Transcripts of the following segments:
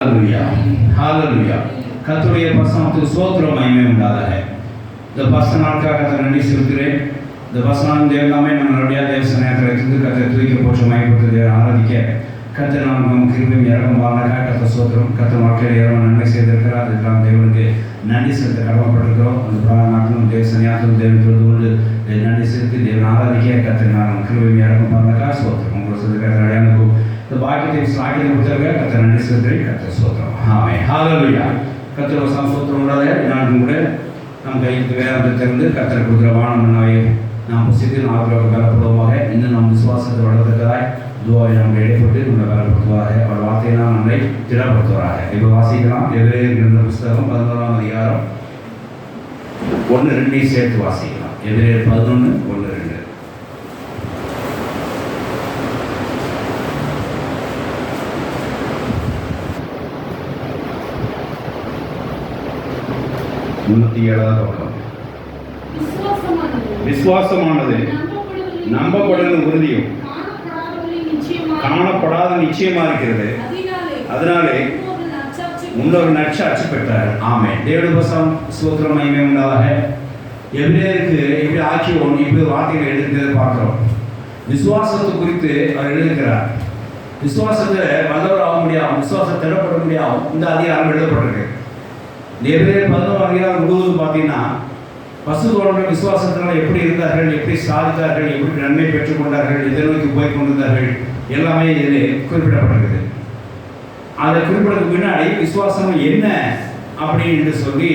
ஹalleluya ஹalleluya கர்த்தருடைய பரிசுத்தத்துக்கு ஸ்தோத்திரம் மகிமை உண்டாதாக. இந்த பரிசுத்த நாளுக்காக கர்த்தரை நன்றி செலுத்துகிறேன். இந்த பரிசுத்த நாள் தேவனாமே நம்மளுடைய தேவசனத்தில் இருந்து கர்த்தரை துதிக்க போற்ற மகிமைப்படுத்த ஆராதிக்க கர்த்தர் நாம் கிருபையும் இறக்கம் வாழ்நாள் கர்த்தர் ஸ்தோத்திரம். கர்த்தர் வாழ்க்கையில் இறைவன் நன்மை செய்திருக்கிறார். அதுக்கெல்லாம் தேவனுக்கு நன்றி செலுத்த கடமைப்பட்டிருக்கிறோம். அந்த நாட்டிலும் தேவசனையாகவும் தேவன் தொழுது கொண்டு நன்றி செலுத்தி தேவன் ஆராதிக்க கர்த்தர் நாம் கிருபையும் இறக்கம் வாழ்நாள் ஸ்தோத்திரம். உங்களுக்கு சொல்லி கர்த்தர் அடையாளம் இந்த பாக்கியத்தை கொடுத்தவங்க கர்த்தர் நன்றி செலுத்துகிறேன். கர்த்தர் ஸ்தோத்திரம். ஆமென் ஹalleluya. கர்த்தர் ஸ்தோத்திரம் உண்டாதே. நானும் கூட நம் கைக்கு வேதத்திலிருந்து கர்த்தர் கொடுக்குற வானமன்னாவை நாம் புசித்து நாட்களுக்கு பலப்படுவோமாக. இன்னும் நம் விசுவாசத்தை வளர்த்துக்கிறதாய் துவாவை நம்ம இடைப்பட்டு நம்மளை பலப்படுத்துவார்கள். அவர் வார்த்தையெல்லாம் நம்மளை திடப்படுத்துவார்கள். இப்போ வாசிக்கலாம். எபிரேயர் புஸ்தகம் 11ஆம் அதிகாரம் 1-2 சேர்த்து வாசிக்கலாம். எபிரேயர் 11:1-2. விசுவாசமானது நம்பப்படுகிற உறுதியும் காணப்படாத நிச்சயமா இருக்கிறது. அதனாலே முன்னொரு நற்சாட்சி பெற்றார். ஆமென். தேவனுடைய ஸ்தோத்திரம் மகிமை உண்டாதாக. எபிரேயருக்கு எப்படி ஆக்கியோன் இப்படி வார்த்தைகளை எழுதுகிறதை பார்க்கிறோம். விசுவாசத்தை குறித்து அவர் எழுதுகிறார். விசுவாசத்தை வந்தவர் ஆக முடியாது, விசுவாசம் திடப்பட முடியாது. இந்த அதிகாரம் எழுதப்பட்டிருக்கு. எபிரேயர் 11ஆம் அதிகாரம் முழுவதும் பார்த்தீங்கன்னா பசுத்தோழர்கள் விசுவாசத்தினால் எப்படி இருந்தார்கள், எப்படி சாதித்தார்கள், எப்படி நன்மை பெற்றுக்கொண்டார்கள், எதை நோக்கி போய் கொண்டிருந்தார்கள், எல்லாமே இதில் குறிப்பிடப்பட்டிருக்குது. அதை குறிப்பிடறதுக்கு முன்னாடி விசுவாசம் என்ன அப்படின்னு சொல்லி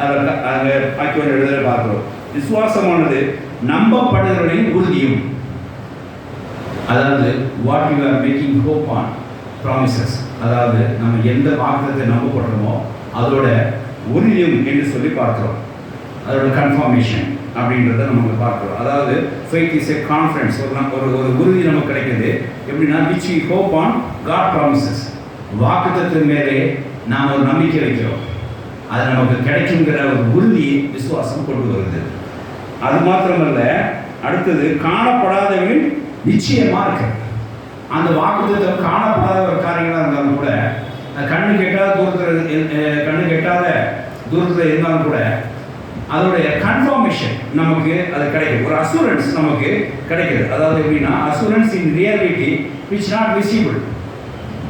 அதை ஆக்கியோன் எழுத பார்க்கிறோம். விசுவாசமானது நம்பப்படுகிறவர்களின் உறுதியும், அதாவது what you are making hope on promises, அதாவது நம்ம எந்த வாக்குறுதியை நம்பப்படுறோமோ அதோட உறுதியும் என்று சொல்லி பார்க்கிறோம். அதோட கன்ஃபர்மேஷன் அப்படின்றத நமக்கு பார்க்கிறோம். அதாவது ஃபெய்த் இஸ் எ கான்ஃபிடன்ஸ், ஒரு உறுதி நமக்கு கிடைக்குது. எப்படின்னா which we hope on God promises, வாக்குத்தத்தின் மேலே நாம் ஒரு நம்பிக்கை வைக்கிறோம். அது நமக்கு கிடைக்குங்கிற ஒரு உறுதி விசுவாசம் கொண்டு வருது. அது மாத்திரமல்ல, அடுத்தது காணப்படாதவர்கள் நிச்சயமா இருக்கு. அந்த வாக்குத்தத்தம் காணப்படாத ஒரு காரியங்களாக இருந்தாலும் கூட, கண்ணு கெட்டாத தூரத்தில் இருந்தாலும் கூட அதோடைய கன்ஃபர்மேஷன் நமக்கு அது கிடைக்கும். ஒரு அசூரன்ஸ் நமக்கு கிடைக்குது. அதாவது எப்படின்னா assurance in reality which not visible.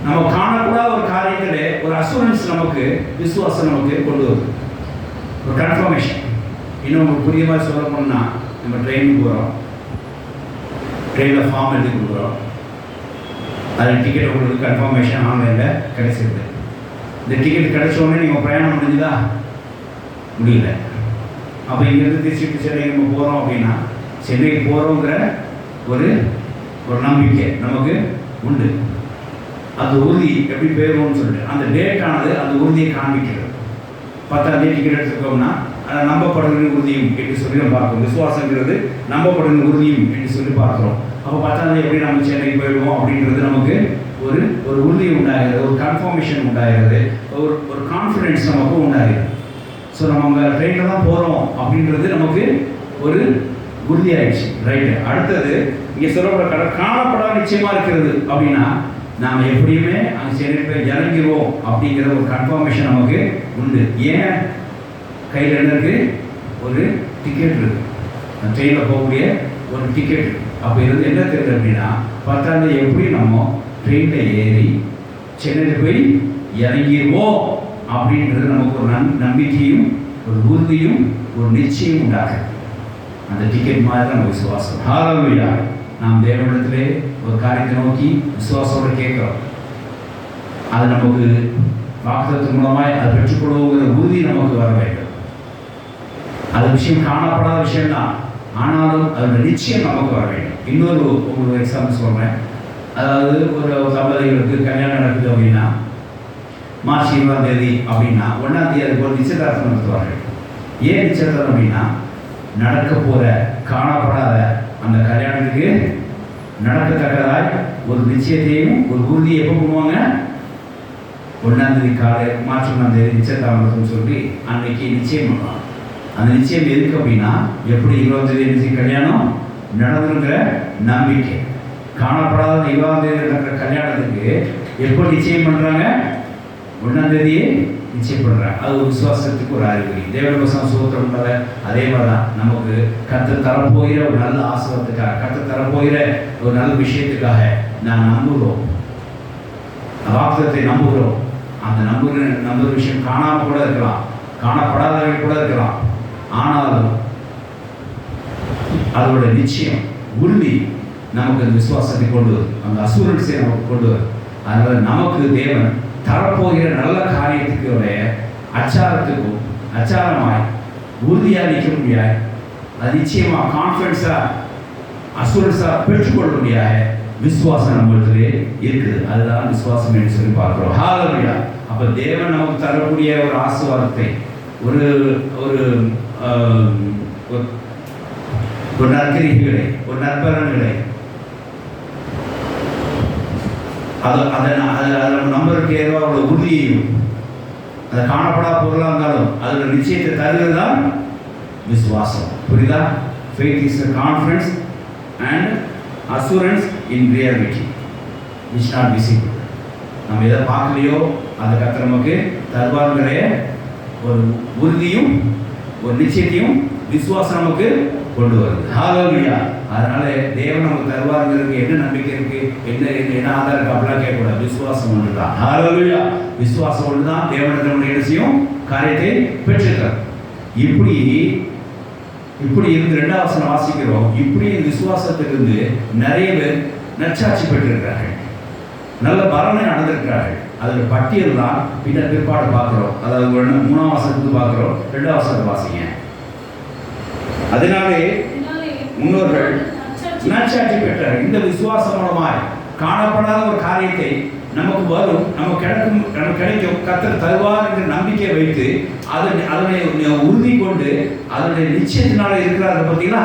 நம்ம காணக்கூடாத ஒரு காரியங்களே ஒரு அசூரன்ஸ் நமக்கு விசுவாசம் நமக்கு கொண்டு வருது, ஒரு கன்ஃபர்மேஷன். இன்னும் புரிய மாதிரி சொல்ல போனால், நம்ம ட்ரெயினுக்கு போகிறோம், ட்ரெயினில் ஃபார்ம் எழுதி கொடுக்குறோம், அதில் டிக்கெட் உங்களுக்கு கன்ஃபர்மேஷன் ஆன்லைனில் கிடைச்சிருது. இந்த டிக்கெட் கிடைச்சோடனே நீங்கள் பிரயாணம் முடிஞ்சுதா? முடியல. அப்போ இங்கேருந்து திருச்சி சென்னைக்கு நம்ம போகிறோம் அப்படின்னா, சென்னைக்கு போகிறோங்கிற ஒரு நம்பிக்கை நமக்கு உண்டு. அந்த உறுதி எப்படி போயிடுவோம்னு சொல்லிட்டு அந்த டேட்டானது அந்த உறுதியை காண்பிக்கிறது. 10ஆம் தேதி டிக்கெட் எடுத்துக்கோம்னா அதை நம்பப்படுகிற உறுதியும் என்று சொல்லி நம்ம பார்க்கிறோம். விசுவாசங்கிறது நம்பப்படுகிற உறுதியும் என்று சொல்லி பார்க்குறோம். அப்போ 10ஆம் தேதி எப்படி நம்ம சென்னைக்கு போயிடுவோம் அப்படின்றது நமக்கு ஒரு உறுதி உண்டாகிறது, ஒரு கன்ஃபர்மேஷன் உண்டாகிறது, ஒரு கான்ஃபிடென்ஸ் நமக்கு உண்டாகிறது. ஸோ நம்ம அங்கே ட்ரெயினில் தான் போகிறோம் அப்படின்றது நமக்கு ஒரு உறுதியாயிடுச்சு. ரைட்டு. அடுத்தது இங்கே சொல்லப்பட காணப்படாத நிச்சயமாக இருக்கிறது அப்படின்னா, நாம் எப்படியுமே அங்கே சென்னை இறங்கிடுவோம் அப்படிங்கிற ஒரு கன்ஃபர்மேஷன் நமக்கு உண்டு. ஏன்? கையில் என்ன இருக்குது? ஒரு டிக்கெட் இருக்குது, ட்ரெயினில் போகக்கூடிய ஒரு டிக்கெட். அப்போ இருந்து என்ன தெரியுது அப்படின்னா, 10ஆம் தேதி எப்படி நம்ம ட்ரெயினில் ஏறி சென்னையில் போய் இறங்கிடுவோம் அப்படின்றது நமக்கு ஒரு நம்பிக்கையும் ஒரு உறுதியும் ஒரு நிச்சயம் உண்டாகும். அந்த டிக்கெட் மாதிரி நம்ம விசுவாசம். ஹalleluya. நாம் தேவனிடத்திலே ஒரு காரியத்தை நோக்கி விசுவாசோடு கேட்கிறோம். அது நமக்கு வாக்குத்தத்தத்தின் மூலமாய் அதை பெற்றுக்கொள்ளுங்கிற உறுதி நமக்கு வர வேண்டும். அது விஷயம் காணப்படாத விஷயம்தான், ஆனாலும் அதோட நிச்சயம் நமக்கு வர வேண்டும். இன்னொரு உங்களுக்கு எக்ஸாம்பிள் சொல்கிறேன். அதாவது ஒரு தம்பதிகளுக்கு கல்யாணம் நடக்குது அப்படின்னா, மார்ச் 20ஆம் தேதி அப்படின்னா 1ஆம் தேதி அதுக்கு ஒரு நிச்சயதார்த்தம் நடத்துவார்கள். ஏன் நிச்சயதார்த்தம் அப்படின்னா, நடக்க போகிற காணப்படாத அந்த கல்யாணத்துக்கு நடக்கத்தக்கதாய் ஒரு நிச்சயத்தையும் ஒரு உறுதியை எப்போ பண்ணுவாங்க? 1ஆம் தேதி காலை, மார்ச் 1ஆம் தேதி நிச்சயதார்த்தம்னு சொல்லி அன்னைக்கு நிச்சயம் பண்ணுவாங்க. அந்த நிச்சயம் எதுக்கு அப்படின்னா, எப்படி 20ஆம் தேதி நிச்சயம் கல்யாணம் நடந்துங்கிற நம்பிக்கை. காணப்படாத 20ஆம் தேதி நடக்கிற கல்யாணத்துக்கு எப்போ நிச்சயம் பண்ணுறாங்க? 1ஆம் தேதியே நிச்சயம் பண்ணுறாங்க. அது ஒரு விசுவாசத்துக்கு ஒரு அறிகுறி. தேவனுடைய வசனம் சோத்திரம் உண்டாத அதே மாதிரி தான் நமக்கு கர்த்தர் தரப்போகிற ஒரு நல்ல ஆசீர்வாதத்துக்காக, கர்த்தர் தரப்போகிற ஒரு நல்ல விஷயத்துக்காக நான் நம்புகிறோம், வாக்குத்தத்தை நம்புகிறோம். அந்த நம்புகிற விஷயம் காணாமல் கூட இருக்கலாம், காணப்படாதவர்கள் கூட இருக்கலாம். ஆனாலும் அதோட நிச்சயம் உறுதி நமக்கு அந்த விசுவாசத்தை கொண்டு வரும், அந்த அசூரன்ஸை நமக்கு கொண்டு வரும். அதனால் நமக்கு தேவன் தரப்போகிற நல்ல காரியத்துக்கு அச்சாரத்துக்கும் அச்சாரமாய் உறுதியாக நிற்க முடியாது, அது நிச்சயமாக கான்ஃபிடன்ஸாக அசூரன்ஸாக பெற்றுக்கொள்ள முடியாத விசுவாசம் நம்மளுக்கு இருக்குது. அதுதான் விசுவாசம் என்று சொல்லி பார்க்கிறோம். ஹல்லேலூயா. அப்போ தேவன் நமக்கு தரக்கூடிய ஒரு ஆசீர்வாதத்தை, ஒரு ஒரு ஒரு நற்கிரிகளை, ஒரு நற்பலன்களை, அதை நம்பருக்கு ஏதோ அவரோட உறுதியையும், அதை காணப்படா பொருளாக இருந்தாலும் அதோட நிச்சயத்தை தருகிறது தான் விசுவாசம். புரியுதா? Faith is the confidence and assurance in reality which not visible. நம்ம எதை பார்க்கலையோ அதை கர்த்தர் நமக்கு தருவாருங்கிற ஒரு உறுதியும் ஒரு நிச்சயத்தையும் விசுவாசம் நமக்கு கொண்டு வருது. ஹல்லேலூயா. அதனால தேவன் நமக்கு தருவாருங்கிறதுக்கு என்ன நம்பிக்கை இருக்கு, என்ன ஆதாரம் இருக்கு அப்படிலாம் கேட்கக்கூடாது. விசுவாசம் ஒன்று தான். ஹல்லேலூயா. விசுவாசம் ஒன்று தான் தேவனிடத்தில் நம்முடைய என்ன செய்யும், காரியத்தை பெற்றுக்கிறார். இப்படி இருந்து 2ஆம் வசனம் வாசிக்கிறோம். இப்படி விசுவாசத்திலிருந்து நிறைய பேர் நற்சாட்சி பெற்றிருக்கிறார்கள், நல்ல பலனை அடைந்திருக்கிறார்கள். அதில் பட்டியல் தான் பிற்பாடு பார்க்கிறோம். அதாவது 3ஆம் வசனத்துக்கு பார்க்கிறோம், 2ஆம் வசனத்தை வாசிங்க. அதனாலே முன்னோர்கள் நற்சாட்சி பெற்றார்கள். இந்த விசுவாசம் மூலமாய் காணப்படாத ஒரு காரியத்தை நமக்கு வரும், நமக்கு கிடைக்கும், கர்த்தர் தருவார் என்ற நம்பிக்கை வைத்து அதனை உறுதி கொண்டு அதனுடைய நிச்சயத்தினால இருக்கிறார்கள். பார்த்தீங்களா?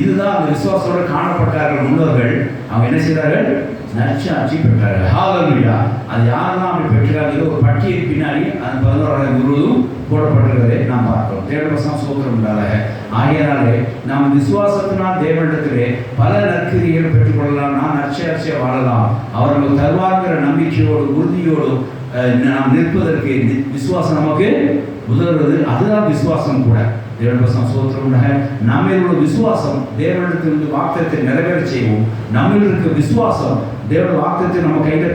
இதுதான் அந்த விசுவாசத்தோடு காணப்பட்டார்கள் முன்னோர்கள். அவங்க என்ன செய்தார்கள்? நற்சாட்சி பெற்றார்கள். ஹல்லேலூயா. அது யாரெல்லாம் அப்படி பெற்றார்கள் ஒரு பட்டியல் பின்னாடி அந்த 11 முழுவதும் போடப்பட்டிருக்கிறதை நாம் பார்க்கிறோம். தேவனுடைய வசனம் சோத்திரம் உண்டாக. ஆகையினாலே நாம் விசுவாசத்தினால் தேவனிடத்திலே பல நற்கிரிகள் பெற்றுக்கொள்ளலாம், நாம் நற்சாட்சியை வாழலாம். அவர் நமக்கு தருவார்கிற நம்பிக்கையோடு உறுதியோடு நாம் நிற்பதற்கு விசுவாசம் நமக்கு உதவுறது. அதுதான் விசுவாசம் கூட. தேவனுடைய வசனம் சோத்திரம் உண்டாக. நம்மில் உள்ள விசுவாசம் தேவனிடத்திலிருந்து வாக்குத்தத்தை நிறைவேற செய்வோம். நம்மில் இருக்க விசுவாசம் தேவனுடைய வாக்குத்தத்தை நம்ம கையில்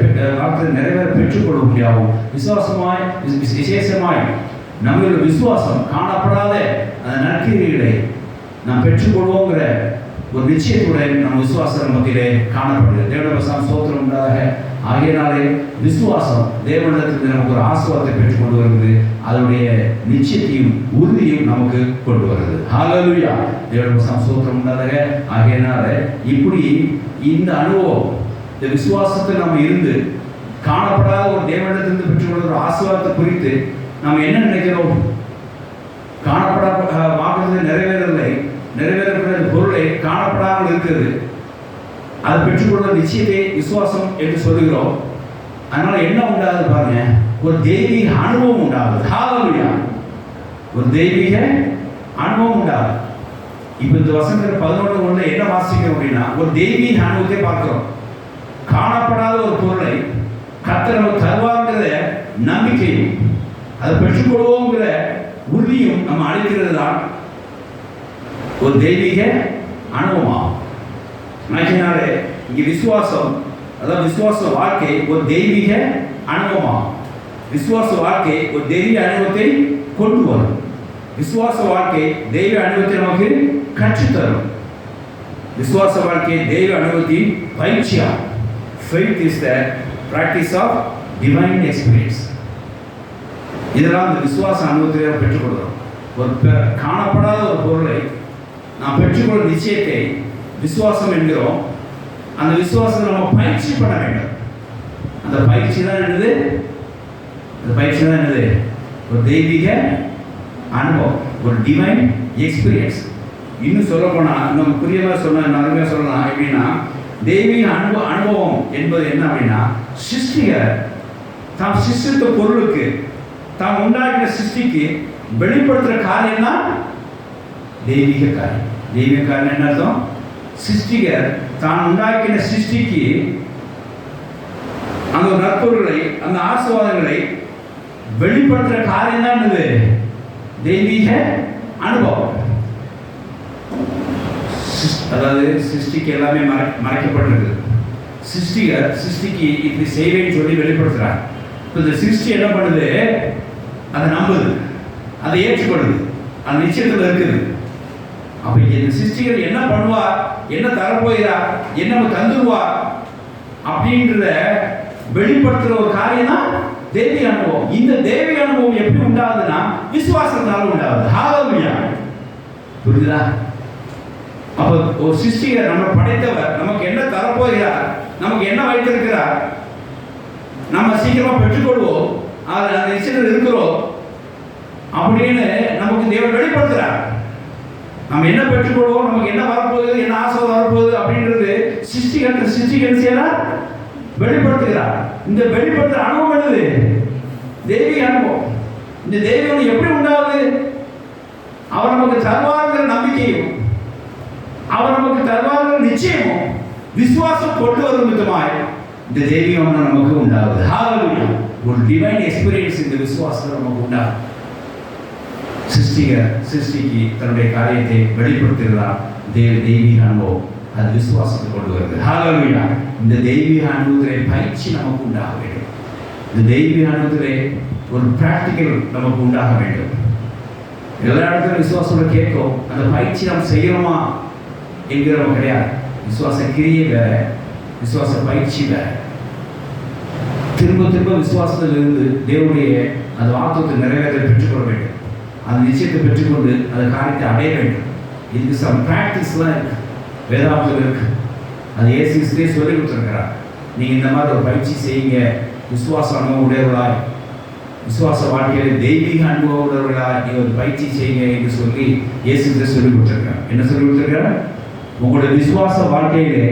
வாக்குத்தத்தை நிறைவேற பெற்றுக்கொள்ள முடியாகும். விசுவாசமாய் விசேஷமாய் நம்மளுடைய விசுவாசம் காணப்படாத அந்த நற்கிரிகளை நாம் பெற்றுக்கொள்வோங்கிற ஒரு நிச்சயத்துடைய நம்ம விசுவாசம் மத்தியிலே காணப்படுகிறது. தேவனுடைய வசனம் சோத்திரம் உண்டாக. ஆகையினாலே விசுவாசம் தேவனிடத்திலிருந்து நமக்கு ஒரு ஆசீர்வாதத்தை பெற்றுக்கொண்டு வருகிறது, அதனுடைய நிச்சயத்தையும் உறுதியும் நமக்கு கொண்டு வருகிறது. ஹல்லேலூயா. தேவனுடைய வசனம் சோத்திரம் உண்டாக. ஆகையினால இப்படி இந்த அனுபவம், இந்த விசுவாசத்தில் நம்ம இருந்து காணப்படாத ஒரு தேவனிடத்திலிருந்து பெற்றுக்கொள்கிற ஒரு ஆசீர்வாதத்தை குறித்து நாம் என்ன நினைக்கிறோம்? காணப்பட வாக்குறது நிறைவேறக்கூடிய பொருளை காணப்படாமல் இருக்கிறது, அதை பெற்றுக்கொள்ள நிச்சயத்தை விசுவாசம் என்று சொல்லுகிறோம். அதனால என்ன உண்டாகுது பாருங்க, ஒரு தெய்வீக அனுபவம் உண்டாகுது. ஹல்லேலூயா. ஒரு தெய்வீக அனுபவம் உண்டாகுது. இப்போ இந்த வசனத்தில் 11 என்ன வாசிக்கிறோம் அப்படின்னா, ஒரு தெய்வீக அனுபவத்தை பார்க்கிறோம். காணப்படாத ஒரு பொருளை கர்த்தர் நமக்கு தருவார்கிற நம்பிக்கையும் அதை பெற்றுக்கொள்வோங்கிற உறுதியும் நம்ம அளிக்கிறது தான் ஒரு தெய்வீக அனுபவமாகும். அதனாலே இங்கே விசுவாசம், அதாவது விசுவாச வாழ்க்கை ஒரு தெய்வீக அனுபவமாகும். விசுவாச வாழ்க்கை ஒரு தெய்வீக அனுபவத்தை கொண்டு வரும். விசுவாச வாழ்க்கை தெய்வ அனுபவத்தை நமக்கு கற்றுத்தரும். விசுவாச வாழ்க்கை தெய்வ அனுபவத்தின் பயிற்சியாகும். Faith is the practice of divine experience. இதெல்லாம் இந்த விசுவாச அனுபவத்தை பெற்றுக்கொள்கிறோம். ஒரு காணப்படாத ஒரு பொருளை நாம் பெற்றுக்கொள்ள நிச்சயத்தை விசுவாசம் என்கிறோம். அந்த விசுவாசத்தை நம்ம பயிற்சி பண்ண வேண்டும். அந்த பயிற்சி தான் என்னது? அந்த பயிற்சி தான் என்னது? ஒரு தெய்வீக அனுபவம், ஒரு டிவைன் எக்ஸ்பீரியன்ஸ். இன்னும் சொல்ல போனால் நம்ம புரியமாக சொன்ன அருமையாக சொல்லலாம். எப்படின்னா, தெய்வீக அனுபவம் என்பது என்ன அப்படின்னா, சிருஷ்டிகர் தாம் சிருஷ்டித்த பொருளுக்கு, தாம் உண்டாக்கின சிருஷ்டிக்கு வெளிப்படுத்துகிற காரியம் தான் தெய்வீக காரியம். தெய்வீக காரியம் என்ன அர்த்தம்? சிருஷ்டிகர் தான் உண்டாக்கின சிருஷ்டிக்கு அந்த நற்பொருள்களை, அந்த ஆசீர்வாதங்களை வெளிப்படுத்துற காரியம் தான் இது தெய்வீக அனுபவம். அதாவது சிருஷ்டிக்கு எல்லாமே மறைக்கப்பட்டிருக்கு. சிருஷ்டிக்கு இப்படி செய்வேன்னு சொல்லி வெளிப்படுத்துறாங்க. இப்போ இந்த சிருஷ்டி என்ன பண்ணுது? அதை நம்புது, அதை ஏற்றுக்கொள்ளுது, அந்த நிச்சயத்தில் இருக்குது. அப்போ இந்த சிருஷ்டிகள் என்ன பண்ணுவா, என்ன தரப்போகிறா, என்ன தந்துருவா அப்படின்றத வெளிப்படுத்துற ஒரு காரியம் தான் தேவி அனுபவம். இந்த தேவி அனுபவம் எப்படி உண்டாகுதுன்னா விசுவாசத்தினால உண்டாகுது. ஹல்லேலூயா. புரியுதா? அப்போ ஒரு சிருஷ்டிகர் நம்ம படைத்தவர் நமக்கு என்ன தரப்போகிறார், நமக்கு என்ன வைத்திருக்கிறார், நம்ம சீக்கிரமா பெற்றுக்கொள்வோம், அந்த நிச்சயத்தில் இருக்கிறோம் அப்படின்னு நமக்கு தேவன் வெளிப்படுத்துறார். நம்ம என்ன பெற்றுக்கொள்வோம், நமக்கு என்ன வரப்போகுது, என்ன ஆசை வரப்போகுது அப்படின்றது சிருஷ்டிகர் செய்யறார், வெளிப்படுத்துகிறார். இந்த வெளிப்படுத்துற அனுபவம் என்னது? தெய்வீக அனுபவம். இந்த தெய்வம் எப்படி உண்டாகுது? அவர் நமக்கு தருவார்கிற நம்பிக்கையும், அவர் நமக்கு தருவார்கிற நிச்சயமும் விசுவாசம் கொண்டு வரும் விதமாய் இந்த தெய்வீகம் நமக்கு உண்டாகுது. ஹல்லேலூயா. ஒரு டிவைன் எக்ஸ்பீரியன்ஸ் இந்த விசுவாசத்தில் நமக்கு உண்டாகும். சிருஷ்டிக்கு தன்னுடைய காரியத்தை வெளிப்படுத்துகிறார். தெய்வீக அனுபவம் அது விசுவாசத்தை கொண்டு வருது. ஹல்லேலூயா. இந்த தெய்வீக அனுபவத்திலே பயிற்சி நமக்கு உண்டாக வேண்டும். இந்த தெய்வீக அனுபவத்திலே ஒரு பிராக்டிக்கல் நமக்கு உண்டாக வேண்டும். எல்லா இடத்துல விசுவாசம் கேட்கும், அந்த பயிற்சி நம்ம செய்யணுமா என்கிறவங்க கிடையாது. விசுவாச கிரியை வேற, விசுவாச பயிற்சி வேற. திரும்ப விசுவாசத்தில் இருந்து தேவனுடைய அந்த வாக்குத்தை நிறைவேற்ற பெற்றுக்கொள்ள வேண்டும். அந்த நிச்சயத்தை பெற்றுக்கொண்டு அந்த காரியத்தை அடைய வேண்டும். இதுக்கு சம் பிராக்டிஸ்லாம் இருக்கு, வேதாந்தத்தில் இருக்கு. அது இயேசுவே சொல்லி கொடுத்துருக்கிறார். நீங்கள் இந்த மாதிரி ஒரு பயிற்சி செய்யுங்க, விசுவாச அனுபவம் உடையவர்களாய், விசுவாச வாழ்க்கையில் தெய்வீக அனுபவம் உடையவர்களாய் நீங்கள் ஒரு பயிற்சி செய்யுங்க என்று சொல்லி இயேசுவே சொல்லி கொடுத்துருக்கிறார். என்ன சொல்லி கொடுத்துருக்கிறார்? உங்களுடைய விசுவாச வாழ்க்கையிலே,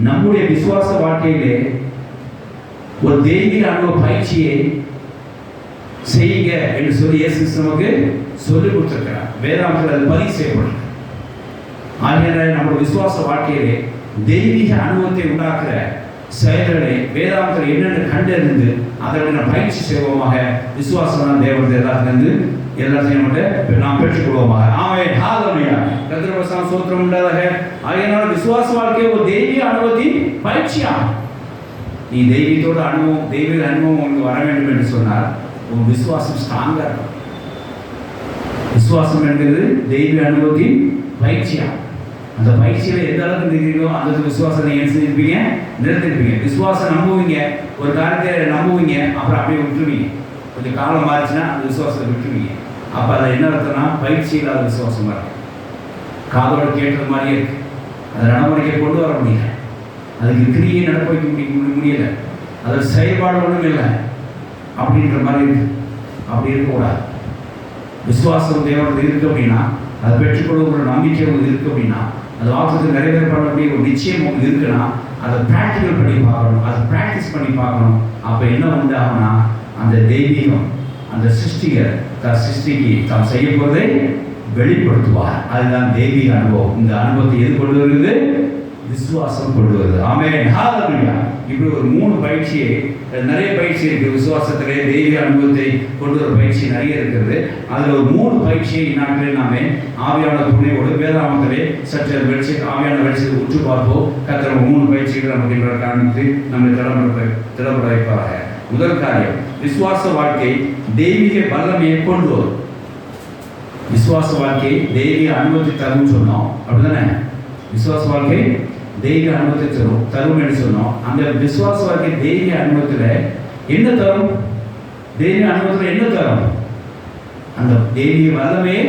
நம்முடைய விசுவாச வாழ்க்கையிலே ஒரு தெய்வீக அனுபவ பயிற்சியை செய்யுங்க என்று சொல்லி இயேசு நமக்கு சொல்லிக் கொடுத்திருக்கிறார். வேதாந்தத்தில் அது பதிவு செய்யப்படும். ஆகையால் நம்முடைய விசுவாச வாழ்க்கையிலே தெய்வீக அனுபவத்தை உண்டாக்குற செயல்களை வேதாந்தத்தில் என்னென்ன கண்டறிந்து அதற்கு நாம் பயிற்சி செய்வோமாக. விசுவாசம் தேவனுடைய எல்லாத்தையும் நாம் பெற்றுக்கொள்வோமாக. ஆமென். ஹல்லேலூயா. கர்த்தருடைய ஸ்தோத்திரம் உண்டாதாக. ஆகையால் விசுவாச வாழ்க்கை ஒரு தெய்வீக அனுபவத்தின் பயிற்சியா. நீ தெய்வீக அனுபவம் உங்களுக்கு வர வேண்டும் என்று சொன்னால் உன் விசுவாசம் ஸ்ட்ராங்கா இருக்கும். விசுவாசம் என்கிறது தெய்வீக அனுபவத்தின் பயிற்சியா. அந்த பயிற்சியில எந்த அளவுக்கு இருக்கிறீங்களோ அந்த விசுவாசத்தை என்ன செஞ்சிருப்பீங்க, நிறுத்திருப்பீங்க. விசுவாசம் நம்புவீங்க, ஒரு காரியத்தை நம்புவீங்க, அப்புறம் அப்படியே விட்டுருவீங்க. கொஞ்சம் காலம் மாறிச்சுன்னா அந்த விசுவாசத்தை விட்டுருவீங்க. அப்போ அதை என்ன அர்த்தம்னா பயிற்சி இல்லாத விசுவாசமாக இருக்கும். காதோடு கேட்டது மாதிரியே இருக்கு, அதை நடைமுறைக்கு கொண்டு வர முடியல, அதுக்கு கிரியை நடக்க வைக்க முடியல, அதில் செயல்பாடு ஒன்றும் இல்லை அப்படின்ற மாதிரி இருக்கு. அப்படி இருக்கக்கூடாது. விசுவாசம் தேவனுக்கு இருக்கு அப்படின்னா, அதை பெற்றுக்கொள்ள ஒரு நம்பிக்கை உங்களுக்கு இருக்கு அப்படின்னா, அது வாக்குறுதி நிறைவேறப்படக்கூடிய ஒரு நிச்சயம் உங்களுக்கு இருக்குன்னா, அதை ப்ராக்டிக்கல் பண்ணி பார்க்கணும், அதை ப்ராக்டிஸ் பண்ணி பார்க்கணும். அப்போ என்ன உண்டாகும்னா அந்த தெய்வீகம், அந்த சிருஷ்டிக்கு தாம் செய்ய போவதை வெளிப்படுத்துவார். அதுதான் தெய்வீக அனுபவம். இந்த அனுபவத்தை எது கொண்டு வருது? விசுவாசம் கொண்டு வருது. ஆமென். ஹல்லேலூயா. இப்படி ஒரு 3 பயிற்சியை, நிறைய பயிற்சி இருக்குது விசுவாசத்திலே. தெய்வீக அனுபவத்தை கொண்டு வர பயிற்சி நிறைய இருக்கிறது. அதில் ஒரு 3 பயிற்சியை நாட்களில் நாமே ஆவியான துணையோடு வேதாந்தத்திலே சற்று ஆவியான வெளிச்சத்தை உற்று பார்ப்போம். கர்த்தர் 3 பயிற்சிகள் நமக்கு காண்பித்து நம்மை திடப்பட வைப்பாங்க. முதல் காரியம், விசுவாச வாழ்க்கை தெய்வீக வல்லமையை கொண்டு வரும். விசுவாச வாழ்க்கை தெய்வீக அனுபவத்தை தரும் சொன்னோம், அப்படிதானே? விசுவாச வாழ்க்கை தெய்வீக அனுபவத்தை தரும் என்று சொன்னோம். அந்த விசுவாச வாழ்க்கை தெய்வீக அனுபவத்தில் என்ன தரும்? தெய்வீக அனுபவத்தில் என்ன தரும்? அந்த தெய்வீக வல்லமையை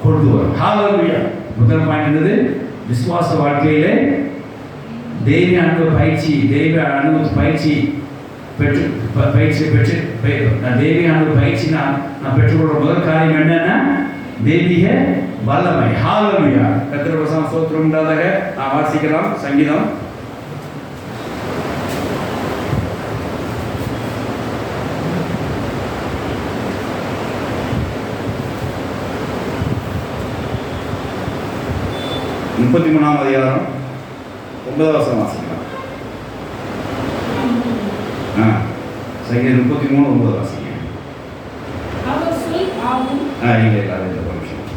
கொண்டு வரும். ஹல்லேலூயா. முதல் பாயிண்ட் என்னது? விசுவாச வாழ்க்கையிலே தெய்வீக அனுபவ பயிற்சி, தெய்வீக அனுபவ பயிற்சி பெற்று தெய்வீக அனுபவ பயிற்சி நான் பெற்றுக்கொள்ற முதல் காரியம் என்னன்னா தெய்வீக வல்லமை. ஹல்லேலூயா. கர்த்தருடைய ஸ்தோத்திரம் உண்டாதாக. நான் வாசிக்கலாம் சங்கீதம் 33ஆம் அதிகாரம் 9வது வசனம் வாசிக்கலாம். சங்கீதம் 33:9 வாசிக்கலாம். இல்லை அது இந்த ஒரு விஷயம்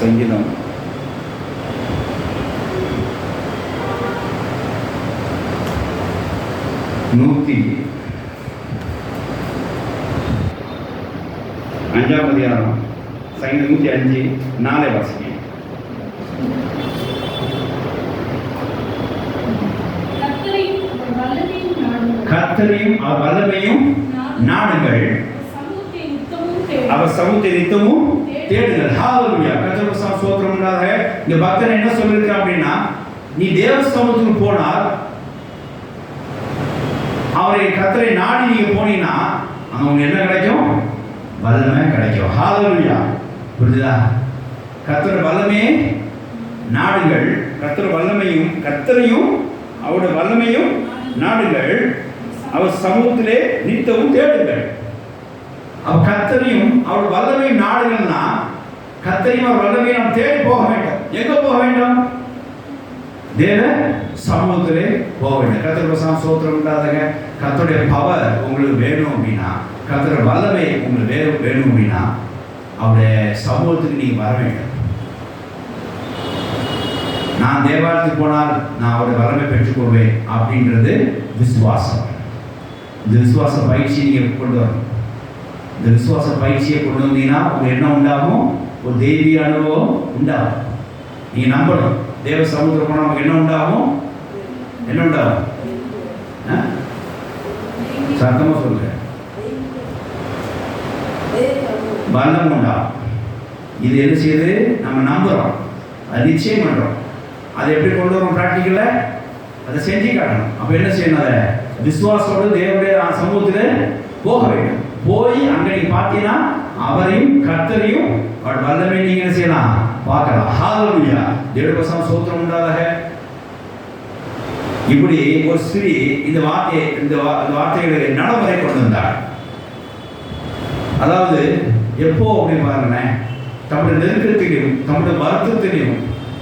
சங்கீதம் 105 அதிகாரம் சங்கீதம் 105:4 வாசிங்க. கர்த்தரையும் அவர் வல்லமையும் நாடுங்கள், அவர் சமூகத்தை நித்தமும் தேடுங்கள். ஹalleluya. கர்த்தருக்கு ஸ்தோத்திரம் உண்டாக. இந்த பக்தன் என்ன சொல்லிருக்கான் அப்படின்னா, நீ தேவ சமூகத்துக்கு போனால், அவரை கர்த்தரை நாடி நீங்க போனீங்கன்னா அங்க உங்களுக்கு என்ன கிடைக்கும்? வல்லமை கிடைக்கும். ஹalleluya. புரியுதா? கர்த்தர் வல்லமையை நாடுங்கள், கர்த்தர் வல்லமையும் கர்த்தரையும் அவருடைய வல்லமையும் நாடுங்கள், அவர் சமூகத்திலே நித்தமும் தேடுங்கள். அவர் கர்த்தரையும் அவர் வல்லமையும் நாடுகள்னா, கர்த்தரையும் அவர் வல்லமையும் நாம் தேடி போக வேண்டும். எங்க போக வேண்டும்? தேவ சமூகத்திலே போக வேண்டும். கர்த்தருக்கு ஸ்தோத்திரம் உண்டாதாக. கர்த்தருடைய பவர் உங்களுக்கு வேணும் அப்படின்னா, கர்த்தருடைய வல்லமை உங்களுக்கு வேணும் அப்படின்னா, அவருடைய சமூகத்துக்கு நீங்க வர வேண்டும். நான் தேவாலயத்துக்கு போனால் நான் அவருடைய வல்லமை பெற்றுக்கொள்வேன் அப்படின்றது விசுவாசம். இந்த விசுவாச பயிற்சி நீங்கள் கொண்டு வரணும். இந்த விசுவாச பயிற்சியை கொண்டு வந்தீங்கன்னா உங்களுக்கு என்ன உண்டாகும்? ஒரு தெய்வீக அனுபவம் உண்டாகும். நீங்கள் நம்பணும். தேவ சமூகத்தில் போனால் நமக்கு என்ன உண்டாகும்? என்ன உண்டாகும்? சத்தமாக சொல்லுங்க. பலம் உண்டாகும். இது என்ன செய்யுது? நம்ம நம்புகிறோம், அது நிச்சயம் பண்ணுறோம். அதை எப்படி கொண்டு வரோம்? ப்ராக்டிக்கல்ல அதை செஞ்சு காட்டணும். அப்போ என்ன செய்யணும்? அதை விசுவாசோடு தேவனுடைய சமூகத்தில் போக வேண்டும். போய் அங்கே நீங்க பார்த்தீங்கன்னா அவரையும் கர்த்தரையும் அவர் வல்லமை நீங்க என்ன செய்யலாம்? பார்க்கலாம். ஹalleluya. தேவனுடைய ஸ்தோத்திரம் உண்டாதாக. இப்படி ஒரு ஸ்திரீ இந்த வார்த்தைகளை நடைமுறை கொண்டு வந்தார். அதாவது எப்போ அப்படின்னு பாருங்களேன், தம்முடைய நெருக்கத்திலையும் தம்முடைய வருத்தத்திலையும்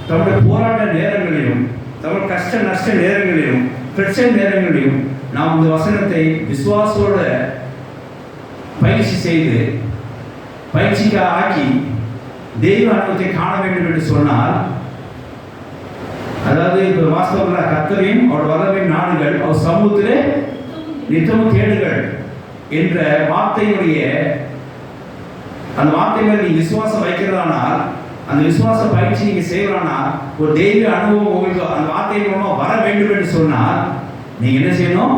தம்முடைய போராட்ட நேரங்களிலும் தம்முடைய கஷ்ட நஷ்ட நேரங்களிலும் பிரச்சனை நேரங்களிலும் நாம் இந்த வசனத்தை விசுவாசோட பயிற்சி செய்து பயிற்சிக்கு ஆக்கி தெய்வ அனுபவத்தை காண வேண்டும் என்று சொன்னால், அதாவது இப்போ வாஸ்தவத்தில் கர்த்தரையும் அவர் வல்லமையும் நாடுகள், அவர் சமூகத்திலே நித்தமும் தேடுங்கள் என்ற வார்த்தையினுடைய அந்த வார்த்தை மேல் நீங்க விசுவாசம் வைக்கிறதானால், அந்த விசுவாச பயிற்சி நீங்க செய்யறானால், ஒரு தெய்வ அனுபவம் உங்களுக்கு அந்த வார்த்தையின் மூலமா வர வேண்டும் என்று சொன்னால் நீங்க என்ன செய்யணும்?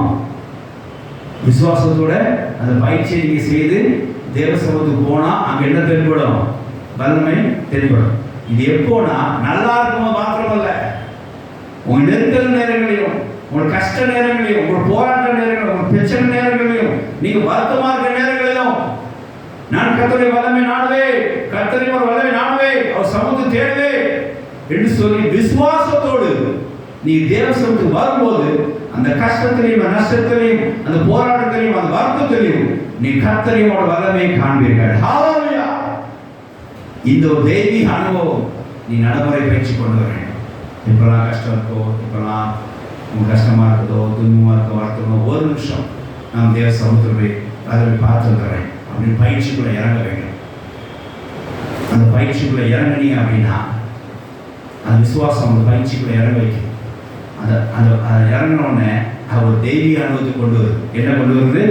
விசுவாசத்தோட அந்த பயிற்சியை நீங்க செய்து தேவ சமூகத்துக்கு போனா அங்க என்ன தென்படும்? வல்லமை தென்படும். இது எப்போனா நல்லா இருக்கும் மாத்திரமல்ல, உங்க நெருக்கல் நேரங்களையும் உங்க கஷ்ட நேரங்களையும் உங்க போராட்ட நேரங்களையும் உங்க பிரச்சனை நேரங்களையும் நீங்க வருத்தமா இருக்கிற நேரங்களிலும் நான் கர்த்தருடைய வல்லமை நாடுவேன், கர்த்தருடைய வல்லமை நாடுவேன், அவர் சமூகத்தை தேடுவேன் என்று சொல்லி விசுவாசத்தோடு நீ தேவ சமூகத்துக்கு வரும்போது அந்த கஷ்டத்திலையும் நஷ்டத்திலையும் அந்த போராட்டத்திலையும் அந்த வருத்தத்திலையும் நீ கர்த்தரையும் வல்லமையை காண்பீர்கள். ஹalleluya. இந்த ஒரு தெய்வீக அனுபவம் நீ நடைமுறை பயிற்சி கொண்டு வர வேண்டும். இப்பெல்லாம் கஷ்டம் இருக்கோ, இப்பெல்லாம் உங்க கஷ்டமா இருக்குதோ, துன்பமா இருக்கோ, வருத்தமோ, ஒரு நிமிஷம் நான் தேவ சமூகத்தை அதை பார்த்துருக்கிறேன் அப்படின்னு பயிற்சிக்குள்ள இறங்க வேண்டும். அந்த பயிற்சிக்குள்ள இறங்கினீங்க அப்படின்னா அந்த விசுவாசம் அந்த பயிற்சிக்குள்ள இறங்க வைக்கும். அந்த இறங்கினோடனே ஒரு தெய்வீக அனுபவத்தை கொண்டு வருது. என்ன கொண்டு வருது?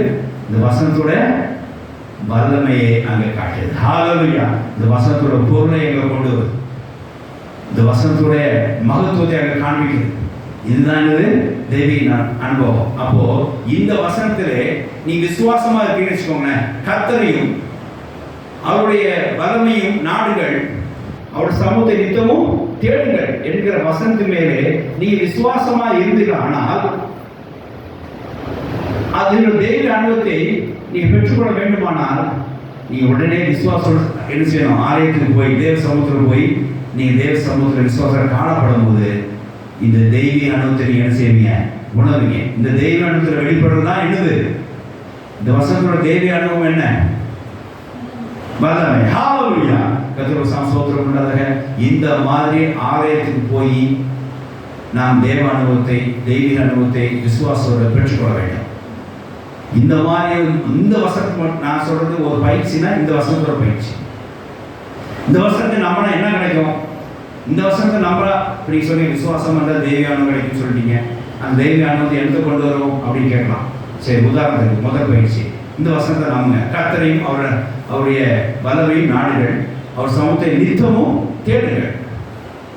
இந்த வசனத்தோட வல்லமையை அங்கே காட்டுது. ஹalleluya. இந்த வசனத்தோட பொருளை எங்க கொண்டு வருது, இந்த வசனத்தோட மகத்துவத்தை அங்கே காண்பிக்குது. இதுதான் இது தெய்வீக அனுபவம். அப்போ இந்த வசனத்திலே நீங்க விசுவாசமா இருக்கீங்கன்னு வச்சுக்கோங்களேன், கர்த்தரையும் அவருடைய வல்லமையும் நாடுகள், அவருடைய சமூகத்தை நித்தமும் தேடுங்கள் என்கிற வசனத்தின் மேலே நீங்க விசுவாசமா இருந்தீர்களானால் அதனுடைய தெய்வ அனுபவத்தை நீங்க பெற்றுக்கொள்ள வேண்டுமானால் நீங்க உடனே விசுவாசம் என்ன செய்யணும்? ஆலயத்துக்கு போய் தேவ சமூகத்தில் போய் நீங்க தேவ சமூகத்தில் விசுவாசம் காணப்படும் போது இந்த தெய்வீக அனுபவத்தை நீங்க என்ன செய்வீங்க? உணர்வீங்க. இந்த தெய்வ அனுபவத்தில் வெளிப்படுறதுதான் என்னது? இந்த வசனத்தோட தெய்வீக அனுபவம் என்ன? வல்லமை. ஹalleluya. கர்த்தருக்கு ஸ்தோத்திரம் உண்டாக. இந்த மாதிரி ஆலயத்துக்கு போய் நாம் தேவ அனுபவத்தை தெய்வீக அனுபவத்தை விசுவாசத்தோடு பெற்றுக்கொள்ள வேண்டும். இந்த மாதிரி இந்த வசனத்தை நான் சொல்றது ஒரு பயிற்சினா இந்த வசனத்தோட பயிற்சி. இந்த வசனத்தை நம்பினா என்ன கிடைக்கும்? இந்த வசனத்தை நம்புறா இப்படி சொல்லி விசுவாசம் வந்தால் தெய்வீகானம் கிடைக்கும்னு சொல்லிட்டீங்க. அந்த தெய்வீகானம் எந்த கொண்டு வரும் அப்படின்னு கேட்கலாம். சரி, உதாரணத்துக்கு முதல் பயிற்சி, இந்த வசனத்தை நம்புங்க. கர்த்தரையும் அவருடைய வல்லமையும் நாடுகள், அவர் சமூகத்தை நித்தமும் தேடுங்கள்,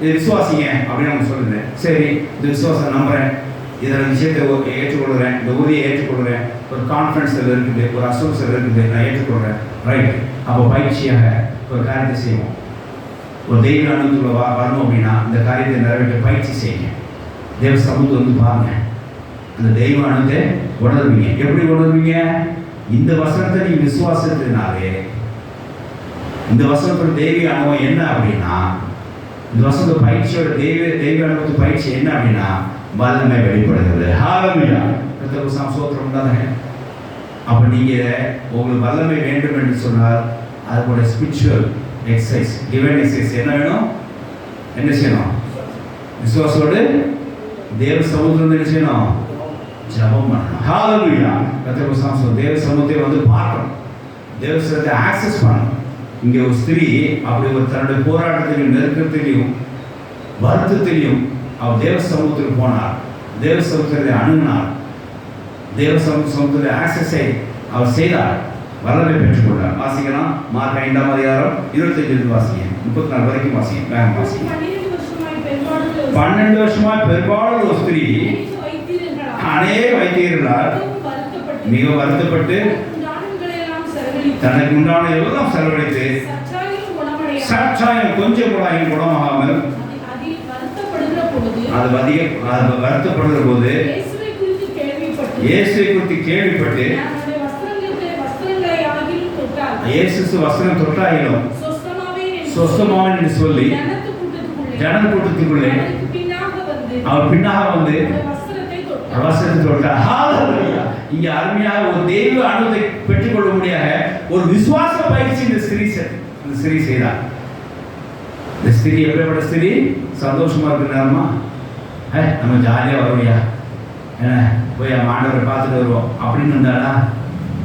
இது விசுவாசிங்க அப்படின்னு அவங்க சொல்லுங்க. சரி, இந்த விசுவாசம் நம்புறேன், இதில் விஷயத்தை ஏற்றுக்கொள்கிறேன், இந்த உறுதியை ஏற்றுக்கொள்கிறேன், ஒரு கான்ஃபிடன்ஸ் இருக்குது, ஒரு அசூரன்ஸ் இருக்குது, நான் ஏற்றுக்கொள்கிறேன். ரைட், அப்போ பயிற்சியாக ஒரு காரியத்தை செய்வோம். ஒரு தெய்வ அனுபவத்தில் வரணும் அப்படின்னா இந்த காரியத்தை நிறைவேற்ற பயிற்சி செய்யுங்க. தேவ சமூகத்தை வந்து பாருங்க, அந்த தெய்வ அனுபவத்தை உணர்வீங்க. எப்படி உணர்வீங்க? இந்த வசனத்தை நீங்க விசுவாசத்தினாலே, இந்த வசனத்தோட தெய்வீக அனுபவம் என்ன அப்படின்னா, இந்த வசனத்தோட பயிற்சியோட தெய்வ அனுபவத்து பயிற்சி என்ன அப்படின்னா வல்லமை வெளிப்படுகிறது. ஹalleluya, கர்த்தருக்கு ஸ்தோத்திரம் உண்டாக. அப்ப நீங்க உங்களுக்கு வல்லமை வேண்டும் என்று சொன்னால் அதுபோல ஸ்பிரிச்சுவல் எக்ஸசைஸ், டிவைன் எக்ஸசைஸ் என்ன வேணும்? என்ன செய்யணும்? விசுவாசத்தோடு தேவ சமூகத்தில் என்ன செய்யணும்? ஜெபம் பண்ணணும். ஹalleluya, கர்த்தருக்கு ஸ்தோத்திரம். தேவ சமூகத்தை வந்து பார்க்கணும், தேவ சமூகத்தை ஆக்சஸ் பண்ணணும். இங்கே ஒரு ஸ்திரீ அப்படி ஒரு தன்னுடைய போராட்டத்திலையும் நெருக்கத்திலையும் வருத்தத்திலையும் அவர் தேவ சமூகத்துக்கு போனார், தேவ சமூகத்தை அணுகினார், தேவ சமூகத்தில் ஆக்சஸை அவர் செய்தார், வல்லமை பெற்றுக்கொண்டார். வாசிக்கலாம், மார்க் 5ஆம் அதிகாரம் 25 வாசிங்க, 34 வரைக்கும் வாசிங்க, வேகம் வாசிங்க. 12 வருஷமாய் பெரும்பாலும் ஒரு ஸ்திரீ அநேக வைத்தியர்களால் மிக வருத்தப்பட்டு தனக்கு உண்டான எல்லாம் செலவழித்து சற்றாயம் கொஞ்சம் கூட குணமாகாமல் அது வருத்தப்படுகிற போது இயேசுவை குறித்து கேள்விப்பட்டு இயேசு வஸ்திரம் தொட்டாயிலும் சொஸ்தமாவேன் என்று சொல்லி ஜன கூட்டத்துக்குள்ளே அவர் பின்னாக வந்து வஸ்திரத்தை தொட்டார். ஹalleluya, இங்க அருமையாக ஒரு தெய்வ அனுபவத்தை பெற்றுக்கொள்ள முடியாத ஒரு விசுவாச பயிற்சி இந்த ஸ்திரீ செய்தார். இந்த ஸ்திரீ எப்படிப்பட்ட ஸ்திரீ? சந்தோஷமா இருக்கு நேரமா, நம்ம ஜாலியாக வருவியா, என்ன போய் ஆண்டவரை பார்த்துட்டு வருவோம் அப்படின்னு இருந்தாடா,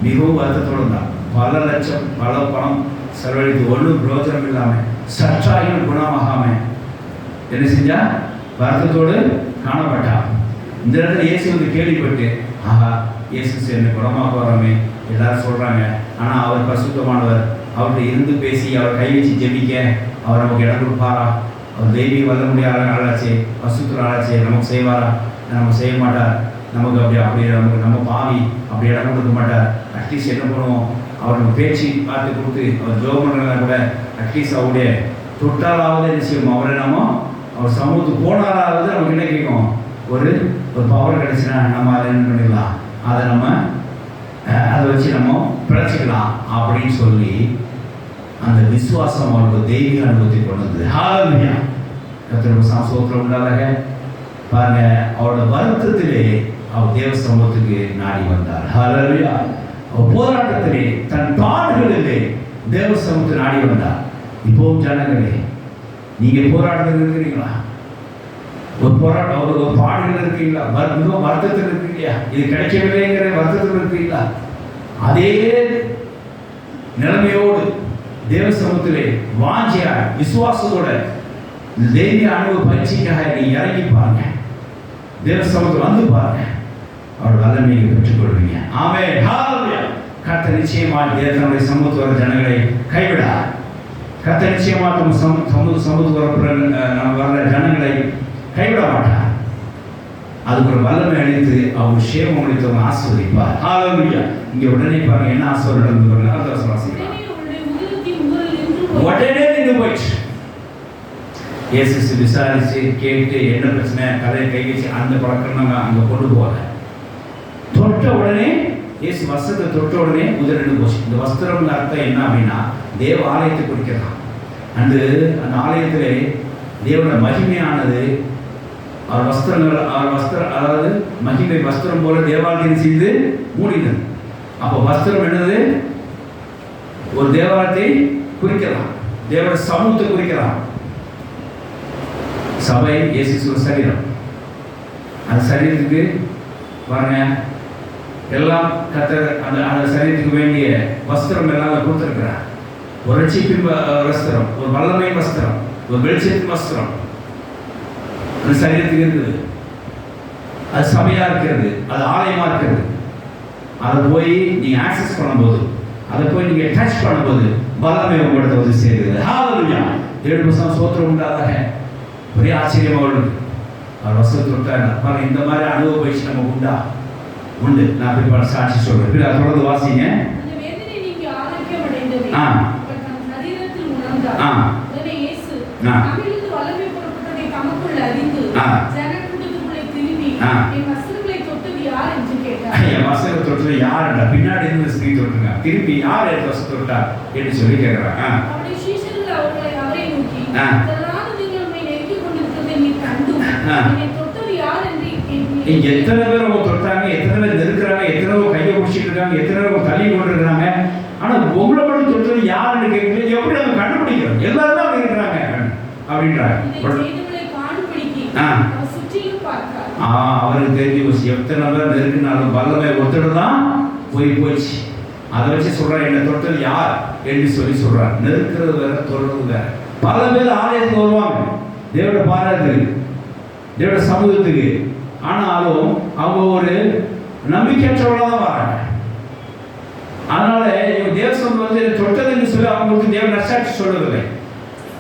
மிகவும் வருத்தத்தோடு இருந்தான். பல லட்சம் பல பணம் செலவழித்து ஒன்றும் பிரயோஜனம் இல்லாமல் சற்றாயும் குணமாகாம என்ன செஞ்சா? வருத்தத்தோடு காணப்பட்டா. இந்த இடத்துல இயேசு வந்து கேள்விப்பட்டு, ஆஹா, இயேசு என்னை குணமாக வரோமே எல்லாரும் சொல்றாங்க, ஆனால் அவர் பரிசுத்தமானவர், அவர்கிட்ட இருந்து பேசி அவர் கை வச்சு ஜெபிக்க அவர் நமக்கு இடம் கொடுப்பாரா? அவர் தெய்வீக வல்ல முடியாத ஆளாச்சே, பரிசுத்தர் ஆளாச்சே, நமக்கு செய்வாரா? நம்ம செய்ய மாட்டார். நமக்கு அப்படி நமக்கு நம்ம பாவி அப்படி இடம் கொடுக்க மாட்டார். அட்லீஸ்ட் என்ன பண்ணுவோம்? அவர் நம்ம பேச்சு பார்த்து கொடுத்து அவர் ஜோம் பண்ணுறதா கூட அட்லீஸ்ட் அவருடைய தொட்டாலாவது என்ன செய்வோம்? அவரை நம்ம அவர் சமூகத்துக்கு போனாலாவது நமக்கு என்ன கேட்கும்? ஒரு பவர் கிடைச்சுன்னா நம்ம அதை என்ன பண்ணிடலாம், அதை வச்சு நம்ம பிழைச்சிக்கலாம் அப்படின்னு சொல்லி அந்த விசுவாசம் அவருக்கு தெய்வீக அனுபவத்தை கொண்டு வந்தது. ஹalleluya, கர்த்தருக்கு ஸ்தோத்திரம் உண்டாக. பாருங்க, அவரோட வருத்தத்திலே அவர் தேவ சமூகத்துக்கு நாடி வந்தார். ஹalleluya, போராட்டத்திலே தன் பாடுகளிலே தேவ சமூகத்தை நாடி வந்தார். இப்போவும் ஜனங்களே, நீங்க போராட்டத்தில் இருக்கிறீங்களா? ஒரு போராட்டம், ஒரு பாடுகள் இருக்கீங்களா? மிகவும் வருத்தத்தில் இருக்கீங்களா? இது கிடைக்கவில்லைங்கிற வருத்தத்தில் இருக்கீங்களா? அதே நிலைமையோடு தேவ சமூகத்திலே வாஞ்சியா விசுவாசத்தோட இந்த தெய்வீக அனுபவ பயிற்சிக்காக நீ இறங்கி பாருங்க, தேவ சமூகத்தில் வந்து பாருங்க, அவர் வல்லமையை பெற்றுக்கொள்வீங்க. ஆமென், ஹalleluya. கர்த்தர் நிச்சயமாக தேவனுடைய சமூகத்து வர ஜனங்களை கைவிடார். கர்த்தர் நிச்சயமாக தம் சமூகத்து வர ஜனங்களை கைவிட மாட்டார். அதுக்கு ஒரு வல்லமை அளித்து அவர் சேவம் அளித்தவங்க ஆசீர்வதிப்பார். ஹalleluya. இங்க உடனே பாருங்க என்ன ஆசீர்வாதம் நடந்து பாருங்க. அடுத்த வாசிக்கலாம். உடனே நின்று போயிடுச்சு. இயேசு விசாரிச்சு கேட்டு என்ன பிரச்சனை கதையை கை வச்சு அந்த பழக்கம் நாங்கள் அங்கே கொண்டு போகல. தொட்ட உடனே இயேசு வஸ்திரத்தை தொட்ட உடனே முதல் நின்று போச்சு. இந்த வஸ்திரம் அர்த்தம் என்ன அப்படின்னா தேவ ஆலயத்தை குறிக்கிறான். அந்த ஆலயத்திலே தேவனோட மகிமையானது அவர் வஸ்திரம் அதாவது மகிமை வஸ்திரம் போல தேவாலயத்தை செய்து மூடினது. அப்போ வஸ்திரம் என்னது? ஒரு தேவாலயத்தை குறிக்கலாம், தேவனோட சமூகத்தை குறிக்கலாம். சபை இயேசு சரீரம், அந்த சரீரத்துக்கு பாருங்க எல்லாம் கர்த்தர் அந்த அந்த சரீரத்துக்கு வேண்டிய வஸ்திரம் எல்லாம் கொடுத்துருக்கிறார். ஒரு ரட்சிப்பின் வஸ்திரம், ஒரு வல்லமை வஸ்திரம், ஒரு வெளிச்சத்தின் வஸ்திரம் அந்த சரீரத்துக்கு இருக்குது. அது சபையா இருக்கிறது, அது ஆலயமா இருக்கிறது. அதை போய் நீங்க ஆக்சஸ் பண்ணும்போது, அதை போய் நீங்க டச் பண்ணும்போது வல்லமை உங்களிடத்தை வந்து சேருது. ஹalleluya. தேவனுக்கு ஸ்தோத்திரம் உண்டாதாக. ஒரே ஆச்சரியம் அவர்களுக்கு. அவர் வசனத்தை தொட்டார். இந்த மாதிரி அனுபவ பயிற்சி நமக்கு உண்டா? உண்டு. நான் பிற்பாடு சாட்சி சொல்றேன். தொடர்ந்து வாசிங்க. அந்த வேதனை நீங்க ஆரோக்கியம் அடைந்தது. சரீரத்தில் உணர்ந்தார். உடனே இயேசு நம்மிலிருந்து வல்லமை புறப்பட்டதை தமக்குள்ள அறிந்து ஜனக்கூட்டத்துக்குள்ளே திரும்பி என் வஸ்திரங்களை தொட்டது யார் என்று கேட்டார். என் வஸ்திரத்தை தொட்டது யாருடா? பின்னாடி இருந்து ஸ்திரீ தொட்டுங்க. திரும்பி யார் என் வஸ்திரத்தை தொட்டா என்று சொல்லி கேட்கிறாங்க. அவருடைய சீஷர்கள் அவரை நோக்கி இதெல்லாம் நீங்கள் உம்மை நெருக்கிக் கொண்டிருக்கிறதை நீ கண்டும் என்னை தொட்டது யார் என்று இங்க எத்தனை பேர் அவங்க தொட்டாங்க, எத்தனை பேர் நெருக்கிறாங்க, எத்தனை பேர் கையை பிடிச்சிட்டு இருக்காங்க, எத்தனை பேர் தள்ளி கொண்டு இருக்கிறாங்க. ஆனா உங்களை மட்டும் தொட்டது யாருன்னு கேட்கல. எப்படி அவங்க கண்டுபிடிக்கிறோம்? எல்லாரும் தான் இருக்கிறாங்க அப்படின்றாங்க. அவருக்கு தெரிஞ்சு எத்தனை பேர் நெருக்கினாலும் வல்லமை ஒருத்தர் தான் போயிடுச்சு. அதை வச்சு சொல்றாரு, என்ன தொட்டது யார் என்று சொல்லி சொல்றாரு. நெருக்கிறது வேற, தொடர்றது வேற. பல பேர் ஆலயத்துக்கு வருவாங்க தேவட பாராட்டுக்கு, தேவட சமூகத்துக்கு. ஆனாலும் அவங்க ஒரு நம்பிக்கையற்றவர்களாக தான் வராங்க. அதனால தேவசம் வந்து தொட்டதுன்னு சொல்லி அவங்களுக்கு தேவ நற்சாட்சி சொல்லவில்லை.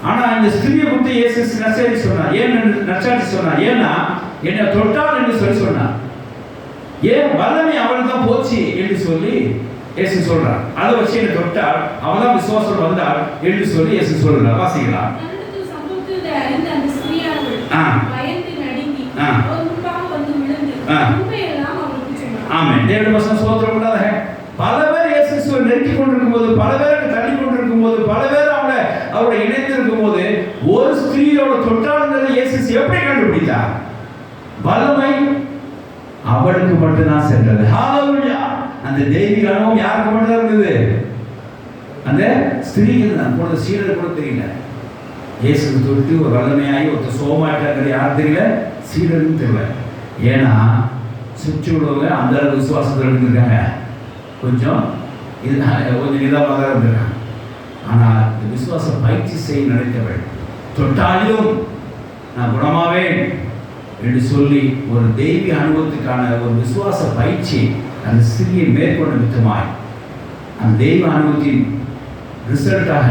ஆனா இந்த ஸ்திரியை குறித்து இயேசு நற்சாட்சி சொன்னார். ஏன் நற்சாட்சி சொன்னார்? ஏன்னா என்னை தொட்டால் என்று சொல்லி சொன்னார். ஏன் வல்லமை அவளுக்கு தான் போச்சு என்று சொல்லி இயேசு சொல்றார். அதை வச்சு என்னை தொட்டால் அவள் தான் விசுவாசம் வந்தாள் என்று சொல்லி இயேசு சொல்றார். வாசிக்கலாம். ஆமென். தேவனுடைய வசனம் ஸ்தோத்திரம் உண்டாதாக. பல பேர் இயேசுவை நெருக்கிக் கொண்டிருக்கும் போது, பல பேருக்கு தள்ளி கொண்டிருக்கும் போது, பல பேர் அவரை இணைந்திருக்கும் போது ஒரு ஸ்திரீயோட தொட்டாளங்களை இயேசு எப்படி கண்டுபிடித்தார்? வல்லமை அவளுக்கு மட்டும்தான் சென்றது. ஹalleluya. அந்த தெய்வீக அனுபவம் யாருக்கு மட்டும் இருந்தது? அந்த ஸ்திரீக்கு தான். போன சீடர் கூட தெரியல. இயேசு தொட்டு ஒரு வல்லமையாகி ஒரு சோமாட்டாங்கிறது யாரும் தெரியல, சீடரும் தெரியல. ஏன்னா சுற்றி உள்ளவங்க அந்த அளவுக்கு விசுவாசத்தில் இருந்திருக்காங்க. கொஞ்சம் நிதானமாக தான் இருந்திருக்காங்க. ஆனால் இந்த விசுவாச பயிற்சி செய்ய நினைத்தவள் தொட்டாலும் நான் குணமாவேன் என்று சொல்லி ஒரு தெய்வீக அனுபவத்துக்கான ஒரு விசுவாச பயிற்சி அந்த ஸ்திரியை மேற்கொண்ட விதமாய் அந்த தெய்வ அனுபவத்தின் ரிசல்ட்டாக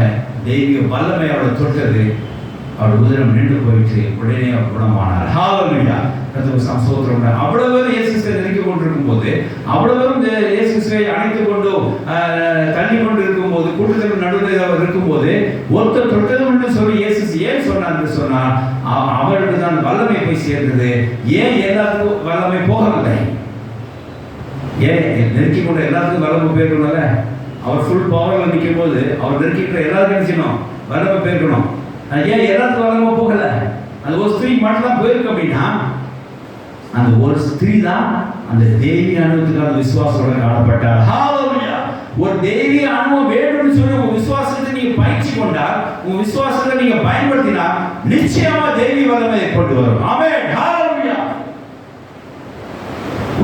தெய்வீக வல்லமை அவளை தொட்டது. அவள் உதிரம் நின்று போயிட்டு உடனே அவர் குணமானார். ஹalleluya. சோதரம் அவ்வளவு இயேசுவை நெருக்கிக் கொண்டிருக்கும் போது, அவ்வளவு இயேசுவை அணைத்துக் கொண்டு தள்ளி கொண்டு இருக்கும் போது, கூட்டத்திற்கு நடுவில் அவர் இருக்கும் போது ஒருத்தர் தொட்டதும் என்று சொல்லி இயேசு ஏன் சொன்னார் என்று சொன்னார், அவளுக்கு தான் வல்லமை போய் சேர்ந்தது. ஏன் எல்லாத்துக்கும் வல்லமை போகவில்லை? ஏன் நெருக்கிக் கொண்டு எல்லாத்துக்கும் வல்லமை போயிருக்கணும்ல? அவர் ஃபுல் பவர்ல நிற்கும் போது அவர் நெருக்கிக்கிற எல்லாருக்கும் நினைச்சணும் வல்லமை போயிருக்கணும். ஏன் எல்லாத்துக்கும் வல்லமை போகல? அது ஒரு ஸ்திரீ மட்டும் தான் போயிருக்கு. அப்படின்னா அந்த ஒரு ஸ்திரீ தான் அந்த தெய்வீக அனுபவத்துக்கான விசுவாசத்தோட காணப்பட்டார். ஹalleluya. ஒரு தெய்வீக அனுபவம் வேணும்னு சொல்லி உங்க விசுவாசத்தை நீங்க பயிற்சி கொண்டால், உங்க விசுவாசத்தை நீங்க பயன்படுத்தினா நிச்சயமா தெய்வீக வல்லமையை கொண்டு வரும். ஆமென். ஹalleluya.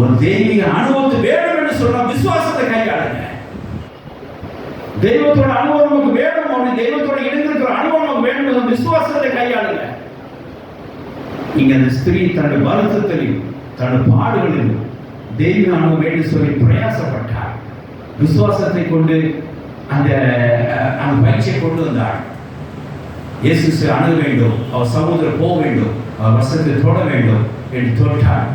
ஒரு தெய்வீக அனுபவத்தை வேணும் என்று சொன்னா விசுவாசத்தை கையாளுங்க. தெய்வத்தோட அனுபவம் நமக்கு வேணும், அப்படி தெய்வத்தோட இணைந்திருக்கிற அனுபவம் நமக்கு வேணும், விசுவாசத்தை கையாளுங்க. நீங்க அந்த ஸ்திரீ தன்னுடைய வருத்தத்திலையும் தன்னுடைய பாடுகளிலும் தெய்வீக அனுபவம் வேண்டும் சொல்லி பிரயாசப்பட்டார். விசுவாசத்தை கொண்டு அந்த பயிற்சியை கொண்டு வந்தார். இயேசு அணுக வேண்டும், அவர் சமுதிரம் போக வேண்டும், அவர் வசத்தை தொட வேண்டும் என்று தொட்டார்.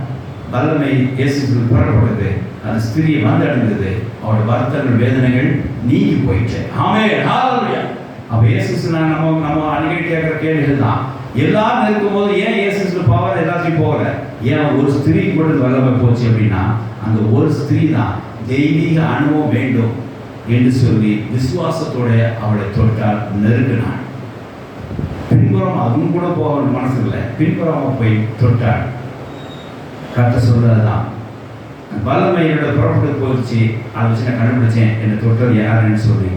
வல்லமை இயேசுக்கு புறப்படுது. அந்த ஸ்திரியை வந்தடைந்தது. அவருடைய வருத்தங்கள் வேதனைகள் நீங்கி போயிட்டு. ஆமென். ஹalleluya. அப்ப இயேசு நம்ம அடிக்கடி கேட்கிற கேள்விகள் தான். எல்லாரும் இருக்கும்போது ஏன் இயேசு பவர் எல்லாத்தையும் போகல? ஏன் ஒரு ஸ்திரீ கூட வல்லமை போச்சு அப்படின்னா அந்த ஒரு ஸ்திரீ தான் தெய்வீக அனுபவம் வேண்டும் என்று சொல்லி விசுவாசத்தோட அவளை தொட்டால் நெருங்கினாள். பின்புறம் அதுவும் கூட போக மனசு இல்லை. பின்புறம் போய் தொட்டாள். கரெக்டாக சொல்றதுதான் வல்லமையோட புறப்பட்டு போயிடுச்சு. அதை வச்சு நான் கண்டுபிடிச்சேன் என்னை தொட்டது யாருன்னு சொல்லி.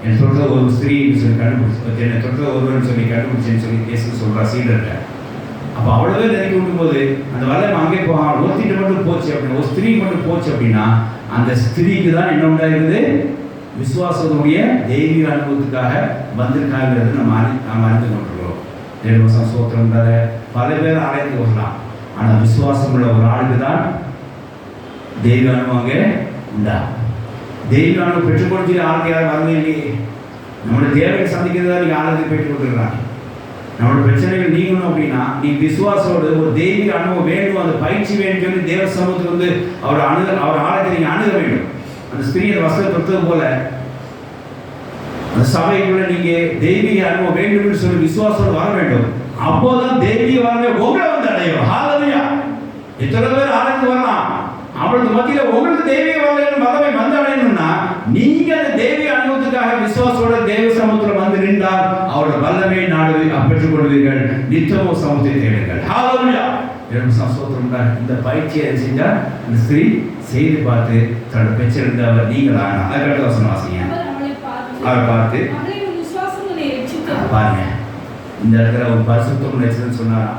என்னை தொட்டது ஒரு ஸ்திரீன்னு சொல்லி கண்டுபிடிச்சு, என்னை தொட்டது ஒருவர்னு சொல்லி கண்டுபிடிச்சேன்னு சொல்லி இயேசு சொல்றா சீடர்கிட்ட. அப்போ அவ்வளவே நெருக்கி விடும்போது அந்த வல்லமை அங்கே போக ஒருத்திட்டு மட்டும் போச்சு அப்படின்னா, ஒரு ஸ்திரீ மட்டும் போச்சு அப்படின்னா அந்த ஸ்திரீக்கு தான் என்ன உண்டாயிருக்குது? விசுவாசத்துடைய தெய்வீக அனுபவத்துக்காக வந்திருக்காங்கிறது நம்ம அறிந்து கொண்டிருக்கிறோம். தேவசம் சோத்திரம்ன்றத பல பேர் ஆராய்ந்து வரலாம். ஆனால் விசுவாசம் உள்ள ஒரு ஆளுக்கு தான் தெய்வ அனுபவங்க உண்டா. தெய்வ அனுபவம் பெற்றுக்கொண்டு ஆளுக்கு யாரும் வரவே இல்லையே. நம்மளுடைய தேவையை சந்திக்கிறதா நீங்கள் ஆளுக்கு பெற்றுக்கொண்டிருக்கிறாங்க. நம்மளோட பிரச்சனைகள் நீங்கணும் அப்படின்னா நீ விசுவாசோடு ஒரு தெய்வீக அனுபவம் வேண்டும், அந்த பயிற்சி வேண்டும் சொல்லி தேவ சமூகத்துக்கு வந்து அவர் ஆலயத்தை நீங்கள் அணுக வேண்டும். அந்த ஸ்திரீயை வசதி கொடுத்தது போல அந்த சபைக்குள்ள நீங்க தெய்வீக அனுபவம் வேண்டும் என்று சொல்லி விசுவாசோடு வர வேண்டும். அப்போதான் தெய்வீக வரவே உங்களை வந்து அடையும். ஹalleluya. எத்தனை பேர் ஆலயத்துக்கு வரலாம், அவளுக்கு மத்தியில உங்களுக்கு தெய்வீக வரவேண்டும் மதமை வந்து அடையணும்னா நீங்க அந்த தெய்வீக அனுபவத்துக்காக விசுவாசோட தேவ சமூகத்தில் வந்து நின்றால் அவரோட வல்லமை நாடு பெற்றுக் கொள்வீர்கள். நித்தமோ சமூகத்தை தேடுங்கள். ஹalleluya. இந்த பயிற்சியை செஞ்சா இந்த ஸ்திரீ செய்து பார்த்து தன்னோட பெற்றிருந்த அவர் நீங்கள் ஆகணும். அதை வசனம் வாசிங்க. அவரை பார்த்து பாருங்க, இந்த இடத்துல ஒரு பரிசுத்தம் நெச்சதுன்னு சொன்னாரா,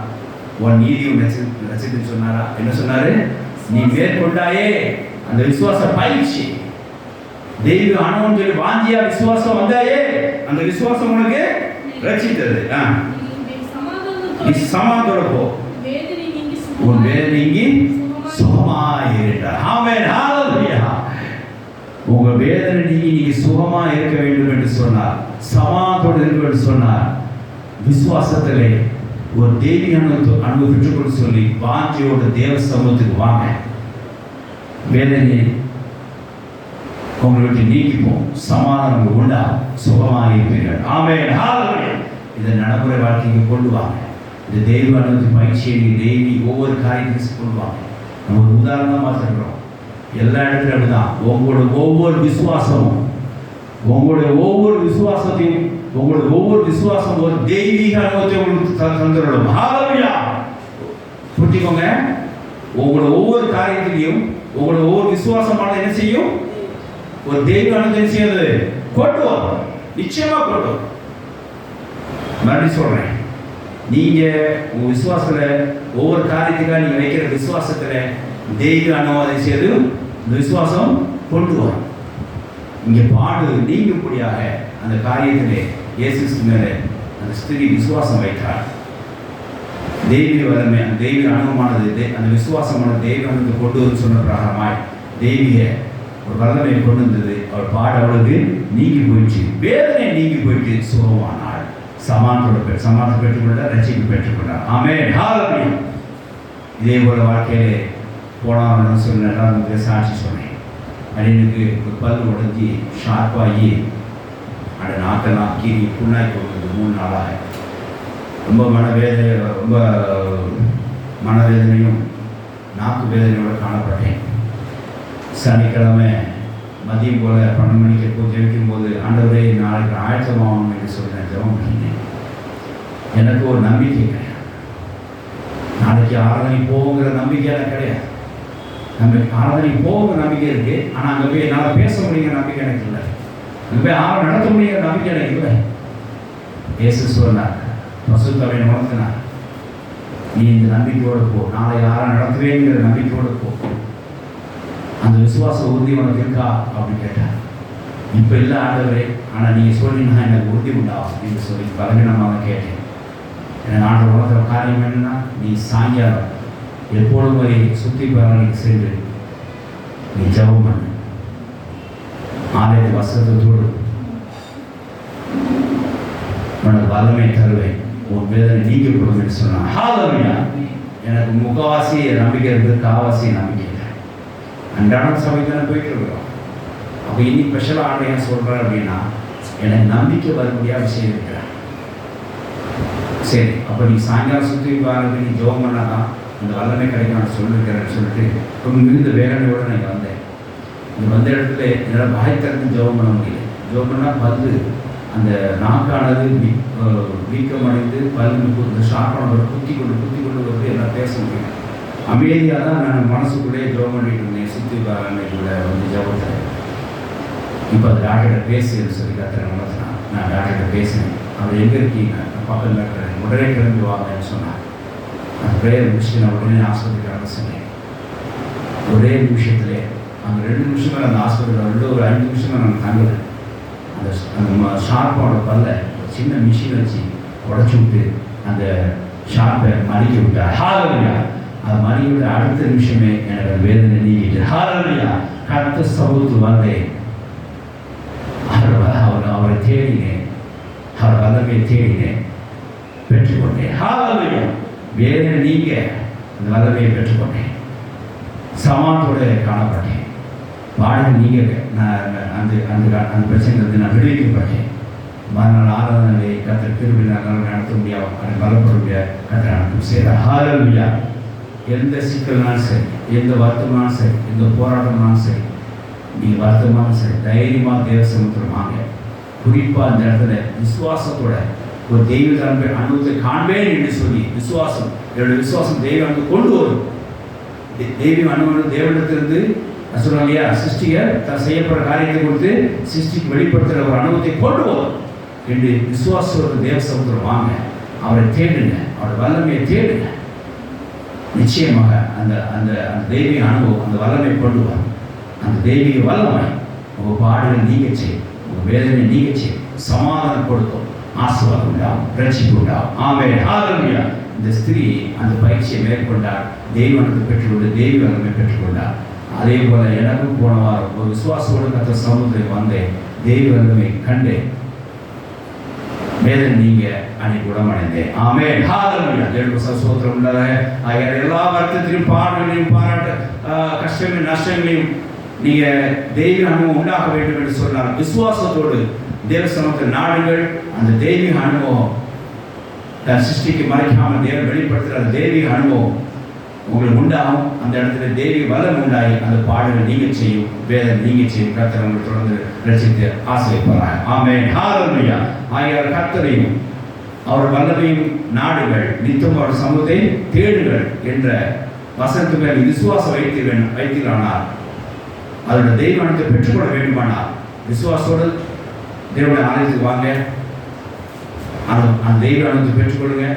உன் நீதியும் நெச்சதுன்னு சொன்னாரா? என்ன சொன்னாரு? நீ மேற்கொண்டாயே அந்த விசுவாச பயிற்சி தெய்வ அனுபவம் சொல்லி வாஞ்சியா விசுவாசம் வந்தாயே அந்த விசுவாசம் உனக்கு ரட்சித்தது. நீ சமாதானத்தோட போ, உன் வேதனை நீங்கி சுகமாயிருந்தார். ஆமென். ஹalleluya. உங்க வேதனை நீங்க சுகமா இருக்க வேண்டும் என்று சொன்னார், சமாதானத்தோடு இருக்க வேண்டும் சொன்னார். விசுவாசத்திலே ஒரு தெய்வீக அனுபவம் பெற்றுக்கொண்டு சொல்லி வாஞ்சியோட தேவ சமூகத்துக்கு வாங்க. வேதனை உங்களுக்கு நீக்கிப்போம், சமாதானம் உண்டா, சுகமாக இருப்பீர்கள். ஆமென். ஹalleluya. இதை நடைமுறை வாழ்க்கைக்கு கொண்டு வாங்க. இந்த தெய்வ அனுபவத்தின் பயிற்சியை டெய்லி ஒவ்வொரு காரியத்தையும் கொண்டு வாங்க. நம்ம ஒரு உதாரணமாக சொல்கிறோம், எல்லா இடத்துலையும் அப்படிதான். உங்களோட ஒவ்வொரு விசுவாசமும் உங்களுடைய ஒவ்வொரு விசுவாசம் ஒரு தெய்வீக அனுபவத்தை உங்களுக்கு தந்துவிடும். ஹalleluya. புரிஞ்சுக்கோங்க. உங்களோட ஒவ்வொரு காரியத்திலையும் உங்களோட ஒவ்வொரு விசுவாசமான என்ன செய்யும்? ஒரு தெய்வ அனுபவத்தை செய்வது கொண்டு வரும். நிச்சயமா கொண்டு வரும். மறுபடியும் சொல்றேன், நீங்க உங்க விசுவாசத்துல ஒவ்வொரு காரியத்துக்காக நீங்க வைக்கிற விசுவாசத்துல தெய்வ அனுபவத்தை செய்து இந்த விசுவாசம் கொண்டு வரும். இங்கே பாடு நீங்கும்படியாக அந்த காரியத்திலே இயேசு மேலே அந்த ஸ்திரீ விசுவாசம் வைத்தார். தெய்வீக வல்லமை, அந்த தெய்வீக அனுபவமானது அந்த விசுவாசமான தெய்வ அனுபவத்தை கொண்டு வந்து சொன்ன பிரகாரமாய் தெய்வீக ஒரு வல்லமையை கொண்டு வந்தது. அவர் பாடு அவளுக்கு நீங்கி போயிடுச்சு, வேதனை நீங்கி போயிட்டு சுகமானாள். சமாதானம் பெற்றுக்கொண்டார், ரட்சிப்பு பெற்றுக்கொண்டார். ஆமென். ஹalleluya. இதே போல வாழ்க்கையிலே போனாலும் சொல்லி நல்லா சாட்சி சொன்னேன். அடினுக்கு ஒரு பல் உடஞ்சி ஷார்ப்பாகி அந்த நாக்கெல்லாம் கீறி புண்ணாய் போகுது 3 நாளாக. ரொம்ப மனவேதனையும் நாக்கு வேதனையோடு காணப்பட்டேன். சனிக்கிழமை மதியம் போல் 12 மணிக்கு ஜெபிக்கும் போது ஆண்டவரே நாளைக்கு ஆயத்தமாகணும் என்று சொல்லி நான் ஜெபம் பண்ணினேன். எனக்கு ஒரு நம்பிக்கை கிடையாது, நாளைக்கு ஆராதனை போகுங்கிற நம்பிக்கை எனக்கு கிடையாது. ஆராதனை போகிற நம்பிக்கை இருக்கு, ஆனால் அங்கே போய் என்னால் பேச முடியுங்கிற நம்பிக்கை எனக்கு இல்லை. அங்கே போய் ஆராதனை நடத்த முடியுங்கிற நம்பிக்கை எனக்கு இல்லை. இயேசு சொன்னார், பசுத்தவை உணர்த்தினார், நீ இந்த நம்பிக்கையோடு போ, நாளை யாரை நடத்துவேங்கிற நம்பிக்கையோடு போ. அந்த விசுவாச உறுதி உனக்கு இருக்கா அப்படின்னு கேட்டார். இப்போ இல்லை ஆண்டவரே, ஆனால் நீங்கள் சொல்லினா எனக்கு உறுதி உண்டா அப்படின்னு சொல்லி பலவீனமாக கேட்டேன். எனக்கு ஆண்டவர் உணர்த்துற காரியம் என்னன்னா, நீ சாயங்காலம் எப்பொழுதும் வரை சுற்றி பரவாயில்லைக்கு சென்று நீ ஜெபம் பண்ணு, ஆலயத்து வசதத்தோடு உனக்கு வல்லமை தருவேன், உன் வேதனை நீக்கப்படும் என்று சொன்னான். ஹalleluya. எனக்கு முகவாசி நம்பிக்கை இருக்குது, காவாசி நம்பிக்கை இல்லை. அன்றாடம் சபைக்கு தானே போயிட்டு இருக்கிறோம். அப்போ இனி ஸ்பெஷலாக ஆண்டையாக சொல்கிறேன் அப்படின்னா எனக்கு நம்பிக்கை வரும்படியாக விஷயம் இருக்கிறேன். சரி, அப்போ நீ சாயங்காலம் சுற்றி பாருங்க, நீ ஜெபம் பண்ணாதான் அந்த வல்லமை கிடைக்கும் நான் சொல்லியிருக்கிறேன்னு சொல்லிட்டு ரொம்ப மிகுந்த வேதனையோடு நான் இங்கே வந்தேன். இங்கே வந்த இடத்துல என்னால் வாய் திறந்து ஜெபம் பண்ண முடியல. ஜெபம் பண்ணால் பல்லு அந்த நாக்கானது வீக்கம் அடைந்து பல்லு ஷார்ப்பான குத்தி கொண்டு வந்து எல்லாம் பேச முடியும். அமைதியாக தான் நான் மனசுக்குள்ளேயே ஜெபம் பண்ணிட்டு இருந்தேன். சுற்றி பாருங்க வந்து ஜெபத்தை. இப்போ அது டாக்டர்கிட்ட பேசுன்னு சொல்லி கத்துறேன். நான் டாக்டர்கிட்ட பேசினேன். அவர் எங்கே இருக்கீங்க? நான் பக்கத்தில் இருக்கிறேன், உடனே கிளம்பி வாங்கன்னு சொன்னார். நான் ப்ரேயர் முடிச்சு நான் உடனே ஆஸ்பத்திரிக்காக சொன்னேன். ஒரே நிமிஷத்துலேயே அங்கே 2 நிமிஷம் மேலே அந்த ஹாஸ்பிட்டலில் உள்ள ஒரு 5 நிமிஷம் மேலே நாங்கள் தங்கலை. அந்த ஷார்ப்போட பல்ல சின்ன மிஷின் வச்சு உடச்சி விட்டு அந்த ஷார்ப்பை மடிக்க விட்டார். ஹalleluya. அது மடிக்க விட்ட அடுத்த நிமிஷமே எனக்கு அந்த வேதனை நீங்கிட்டு. ஹalleluya. கர்த்தர் சமூகத்துக்கு வந்தேன். அவரை தேடினேன், அவர் வல்லமையை தேடினேன், பெற்றுக்கொண்டேன். ஹalleluya. வேதனை நீங்க அந்த வல்லமையை பெற்றுக்கொண்டேன். சமாதத்தோடு காணப்பட்டேன். பாடல் நீங்க அந்த அந்த அந்த பிரச்சனையிலிருந்து நான் விடுவிக்கப்பட்டேன். மறுநாள் ஆராதனை கர்த்தர் திருவிழா நடத்த முடியாது, பலப்பட முடியாது, கர்த்தர் அனுப்பி செய்தார். ஹalleluya. எந்த சிக்கல்னாலும் சரி, எந்த வருத்தமானாலும் சரி, எந்த போராட்டம்னாலும் சரி, நீங்கள் வருத்தமானாலும் சரி, தைரியமாக தேவ சமுத்திரம் வாங்க. குறிப்பாக அந்த இடத்துல விசுவாசத்தோட ஒரு தெய்வ அனுபவத்தை காண்பேன் என்று சொல்லி விசுவாசம், என்னுடைய விசுவாசம் தெய்வ அனுபவம் கொண்டு வரும். தெய்வ அனுபவம் தேவனிடத்திலிருந்து சொல்லுவாங்க இல்லையா, சிருஷ்டியை தான் செய்யப்படுற காரியத்தை கொடுத்து சிருஷ்டிக்கு வெளிப்படுத்துகிற ஒரு அனுபவத்தை கொண்டு வரும் என்று விசுவாசத்தோட தேவ சமுத்திரம் வாங்க. அவரை தேடுங்க, அவருடைய வல்லமையை தேடுங்க. நிச்சயமாக அந்த அந்த அந்த தெய்வீக அனுபவம் அந்த வல்லமை கொண்டு வரும். அந்த தெய்வீக வல்லமை உங்கள் பாடுகளை நீங்க செய்யும், உங்கள் வேதனை நீங்க செய்யும், சமாதானம் கொடுக்கும், ஆசீர்வாதம் உண்டாகும், ரட்சிப்பு உண்டாகும். ஆமென். ஹalleluya. இந்த ஸ்திரீ அந்த பயிற்சியை மேற்கொண்டார், தெய்வத்தை பெற்றுக்கொண்டு தெய்வ வல்லமை பெற்றுக்கொண்டார். அதே போல எனக்கும் போன வாரம் ஒரு விசுவாசத்தோடு கர்த்தர் சமூகத்துக்கு வந்தேன், தெய்வ வல்லமை கண்டேன், வேதனை நீங்க அன்னைக்கு குணமடைந்தேன். ஆமென். ஹalleluya. தேவனுக்கு ஸ்தோத்திரம் உண்டாக. எல்லா வருத்தத்திலும் பாடுகளையும் பாராட்ட கஷ்டங்களையும் நஷ்டங்களையும் நீங்க தெய்வீக அனுபவம் உண்டாக வேண்டும் என்று சொன்னார். விசுவாசத்தோடு தேவ சமூகத்தில் நாடுங்கள். அந்த தெய்வீக அனுபவம் தன் சிருஷ்டிக்கு மறைக்காமல் தேவன் வெளிப்படுத்துகிற அந்த தெய்வீக அனுபவம் உங்களுக்கு உண்டாகும். அந்த இடத்துல தெய்வீக வல்லமை உண்டாகி அந்த பாடுகள் நீங்க செய்யும், வேதனை நீங்க செய்யும். கர்த்தர் உங்களை தொடர்ந்து ரட்சித்து ஆசீர்வதிப்பார். ஆமென். ஹalleluya. ஆகையால் கர்த்தரையும் அவர் வல்லமையும் நாடுகள், நித்தம் அவர் சமூகத்தை தேடுகள் என்ற வசனத்துக்கு மேல் விசுவாசம் வைத்தீர்களானால், அதோட தெய்வத்தை பெற்றுக்கொள்ள வேண்டுமானால் விசுவாசத்தோடு தேவனுடைய ஆலயத்துக்கு வாங்க. அந்த தெய்வ அனுபவத்தை பெற்றுக்கொள்ளுங்க.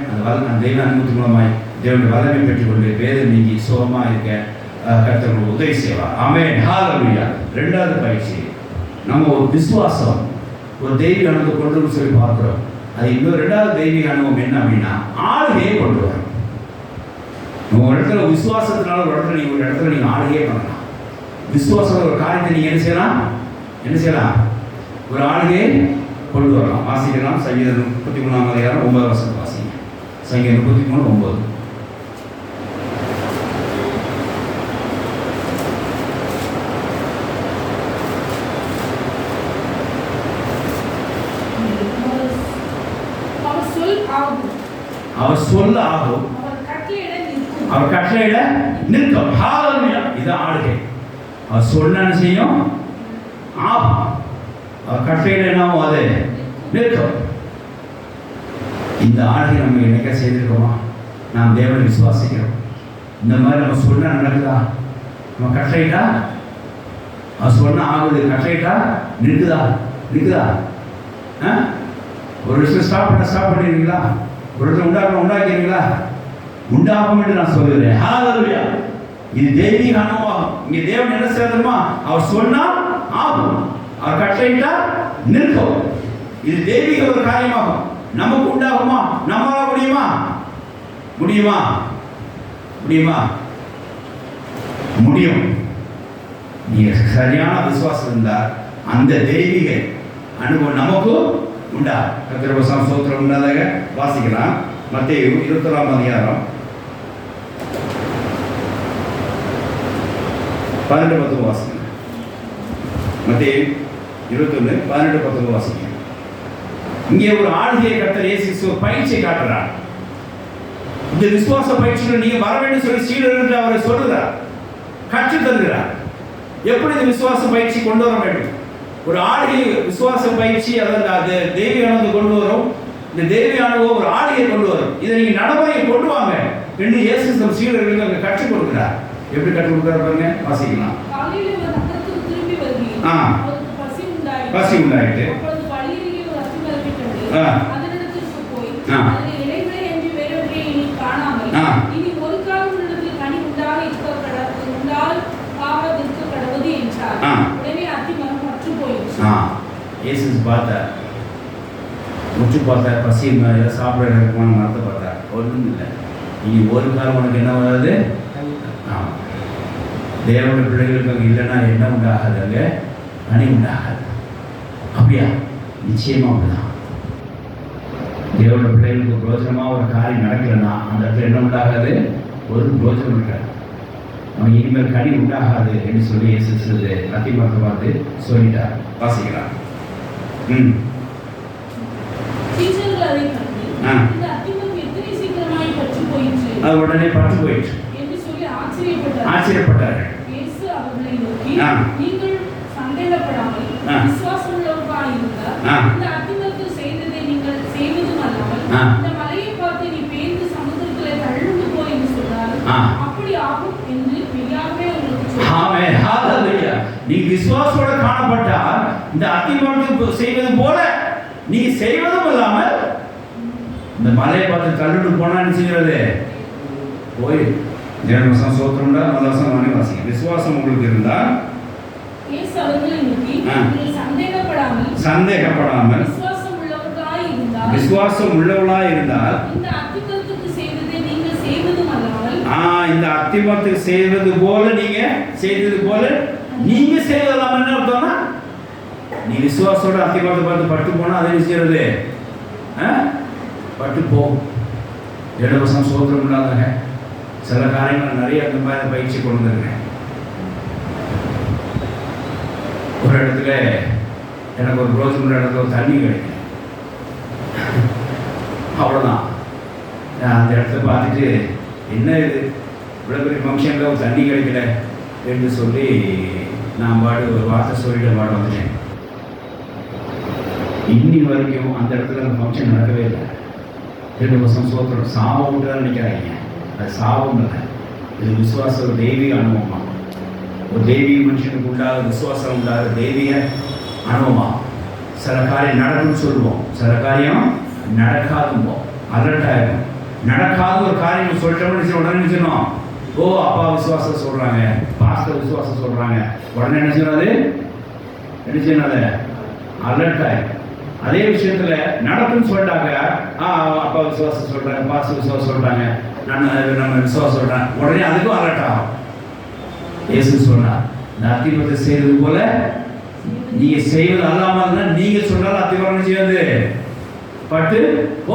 அந்த தெய்வ அனுபவத்தின் மூலமாய் தேவனுடைய வல்லமை பெற்றுக்கொண்டு வேதனை நீங்கி சுகமாக இருக்க கர்த்தர் உதவி செய்வார். ஆமென். ஹalleluya. 2வது பயிற்சி, நம்ம ஒரு விசுவாசம் ஒரு தெய்வீக அனுபவத்தை கொண்டு வந்து சொல்லி பார்க்கிறோம். அது இன்னொரு 2வது தெய்வீக அனுபவம் என்ன அப்படின்னா, ஆளுகையை கொண்டு வரும். உங்க இடத்துல விசுவாசத்தினால ஒரு இடத்துல நீங்க ஒரு இடத்துல நீங்க ஆளுகையே பண்ணலாம். விசுவாசம் ஒரு காரியத்தை நீங்க என்ன செய்யலாம், ஒரு ஆளுகையை கொண்டு வரலாம். வாசிக்கலாம். சங்கீதம் 33ஆம் அதிகாரம் 9வது வசனம் வாசிங்க. சங்கீதம் 33:9. அவர் சொல்ல ஆகும், அவர் கட்டளையிட நிற்கும். ஹalleluya. இது ஆளுகை. அவர் சொன்ன செய்யும் ஆகும், அவர் கட்டளையிட என்னவோ அது நிற்கும். இந்த ஆளுகை நம்ம என்னைக்கா செய்திருக்கோமா? நாம் தேவனை விசுவாசிக்கிறோம். இந்த மாதிரி நம்ம சொன்ன நடக்குதா? நம்ம கட்டளையிட்டா அவர் சொன்ன ஆகுது, கட்டளையிட்டா நிற்குதா? ஒரு விஷயம் ஸ்டாப் பண்ணிடுவீங்களா? ஒரு இடத்துல உண்டாக்கிறீங்களா? உண்டாகும் என்று நான் சொல்கிறேன். ஹalleluya. இது தெய்வீக அனுபவம். இங்கே தேவன் என்ன செய்யணுமா? அவர் சொன்னால் ஆகும், அவர் கட்டளையிட்டா நிற்கும். இது தெய்வீக ஒரு காரியமாகும். நமக்கு உண்டாகுமா? நம்மளால முடியும். நீங்க சரியான விசுவாசம் இருந்தால் அந்த தெய்வீக அனுபவம் நமக்கு உண்டா. கர்த்தருக்கு ஸ்தோத்திரம் உண்டாதாக. வாசிக்கலாம். மத்தேயு 21ஆம் அதிகாரம் 12-10 வாசிங்க. மத்தேயு 21:12-10 வாசிங்க. இங்கே ஒரு ஆளுகையை கர்த்தர் இயேசு பயிற்சியை காட்டுறார். இந்த விசுவாச பயிற்சியில் நீங்க வர வேண்டும் சொல்லி சீடர்கள் அவரை சொல்லுகிறார், கற்றுத் தருகிறார். எப்படி இந்த விசுவாச பயிற்சி கொண்டு வர வேண்டும்? ஒரு ஆளுகை விசுவாச பயிற்சி, அதாவது தெய்வீக அனுபவம் கொண்டு வரும். இந்த தெய்வீக அனுபவம் ஒரு ஆளுகை கொண்டு வரும். இதை நீங்க நடைமுறையை கொண்டு வாங்க என்று இயேசு தம் சீடர்களுக்கு அங்கே கற்றுக் கொடுக்கிறார். எப்படி கற்றுக் கொடுக்கிறார் பாருங்க, வாசிக்கலாம். பசி உண்டாயிட்டு உடனே அத்திமரம் பற்று போயிடுச்சு. இயேசு பார்த்தார், உற்று பார்த்தார், பசி ஏதாவது சாப்பிட இருக்குமான மரத்தை பார்த்தார், ஒன்றும் இல்லை. இனி ஒரு காலம் உனக்கு என்ன வராது. தேவனுடைய பிள்ளைகளுக்கு அங்கே இல்லைன்னா என்ன உண்டாகாது, அங்கே கனி உண்டாகாது. அப்படியா? நிச்சயமா அப்படிதான். தேவனுடைய பிள்ளைகளுக்கு பிரோஜனமாக ஒரு காரியம் நடக்கலைன்னா அந்த இடத்துல என்ன உண்டாகாது, ஒரு பிரோஜனம் இருக்காது. அவன் இனிமேல் கனி உண்டாகாது என்று சொல்லி இயேசு அத்திமரத்தை பார்த்து சொல்லிட்டார். வாசிக்கிறார். சீஷர்கள் அதை கண்டு, இந்த அத்திமரம் எத்தனை சீக்கிரமாய் பற்று போயிற்று, அது உடனே பற்று போயிற்று என்று சொல்லி ஆச்சரியப்பட்டார்கள். இயேசு அவர்களை நோக்கி, நீங்கள் சந்தேகப்படாமல் விசுவாசம் உள்ளவர்களாக இருந்தால் இந்த அத்திமரத்தில் செய்ததை நீங்கள் செய்வதும் அல்லாமல் இந்த மலையை பார்த்து நீ பேர்ந்து சமுத்திரத்திலே தள்ளுண்டு போ என்று சொன்னார். அப்படி ஆகும் என்று மெய்யாகவே உங்களுக்கு சொல்கிறேன். ஆமென். ஹalleluya. நீ விசுவாசத்தோட காணப்பட்டால் இந்த அத்திமரத்தை செய்வது போல நீ செய்வதும் இல்லாமல் இந்த மலையை பார்த்து தள்ளுண்டு போனா என்ன செய்கிறது, போய் தேவவசனம் சோத்திரம்டா மதவசனம் வாங்கி வாசிங்க. விசுவாசம் உங்களுக்கு இருந்தால் இயேசு அவர்களை நோக்கி, நீங்கள் சந்தேகப்படாமல் விசுவாசம் உள்ளவளாய் இருந்தால் இந்த அத்திமரத்துக்கு செய்வதை நீங்கள் செய்வதும் அல்லாமல் இந்த அத்திமரத்துக்கு செய்வது போல நீங்க செய்தது போல நீங்க செய்வதெல்லாம் என்ன அர்த்தம்னா, நீ விசுவாசத்தோட அத்திமரத்தை பார்த்து பட்டு போனா அதை செய்யறது பட்டு போகும். தேவவசனம் சோத்திரம் இல்லாதங்க சில காரியங்கள் நிறைய அந்த மாதிரி பயிற்சி கொண்டு வந்துருக்கேன். ஒரு இடத்துல எனக்கு ஒரு ரோஜ் இடத்துல தண்ணி கிடைக்கும், அவ்வளோதான். நான் அந்த இடத்த பார்த்துட்டு என்ன இது இவ்வளோ பெரிய ஃபங்க்ஷனில் ஒரு தண்ணி கிடைக்கல என்று சொல்லி நான் பாடு ஒரு வார்த்தை சொல்லிட்டு பாடு வந்துட்டேன். இன்னி வரைக்கும் அந்த இடத்துல அந்த ஃபங்க்ஷன் நடக்கவே இல்லை. 2 வருஷம் சோத்திரம் சாபம் உண்டு தான் நினைக்கிறாங்க. அது சாபம் இல்லை, இது விசுவாசம், ஒரு தெய்வீக அனுபவமா. ஒரு தெய்வீக மனுஷனுக்கு உண்டாக விசுவாசம் உண்டாக தெய்வீக அனுபவமா. சில காரியம் நடக்கும்னு சொல்லுவோம், சில காரியம் நடக்காதும்போம். அலர்ட்டாயிருக்கும். நடக்காத ஒரு காரியம் சொல்லிட்டோம்னு உடனே நினைச்சணும், ஓ அப்பா விசுவாசம் சொல்கிறாங்க, பாஸ்டர் விசுவாசம் சொல்கிறாங்க, உடனே என்ன செய்யணும், என்ன செய்யணும், அதை அலர்ட் ஆகிடும். அதே விஷயத்தில் நடக்கும்னு சொல்லிட்டாங்க, அப்பா விசுவாசம் சொல்கிறாங்க, பாஸ்டர் விசுவாசம் சொல்கிறாங்க, நம்ம விசுவாசம் சொல்கிறேன், உடனே அதுக்கும் அலர்ட் ஆகும். இயேசு சொன்னார், இந்த அத்திமரத்தை செய்வது போல நீங்க செய்வது அல்லாமல் நீங்க சொன்னாலும் அத்திமரம் செய்வது பட்டு ஓ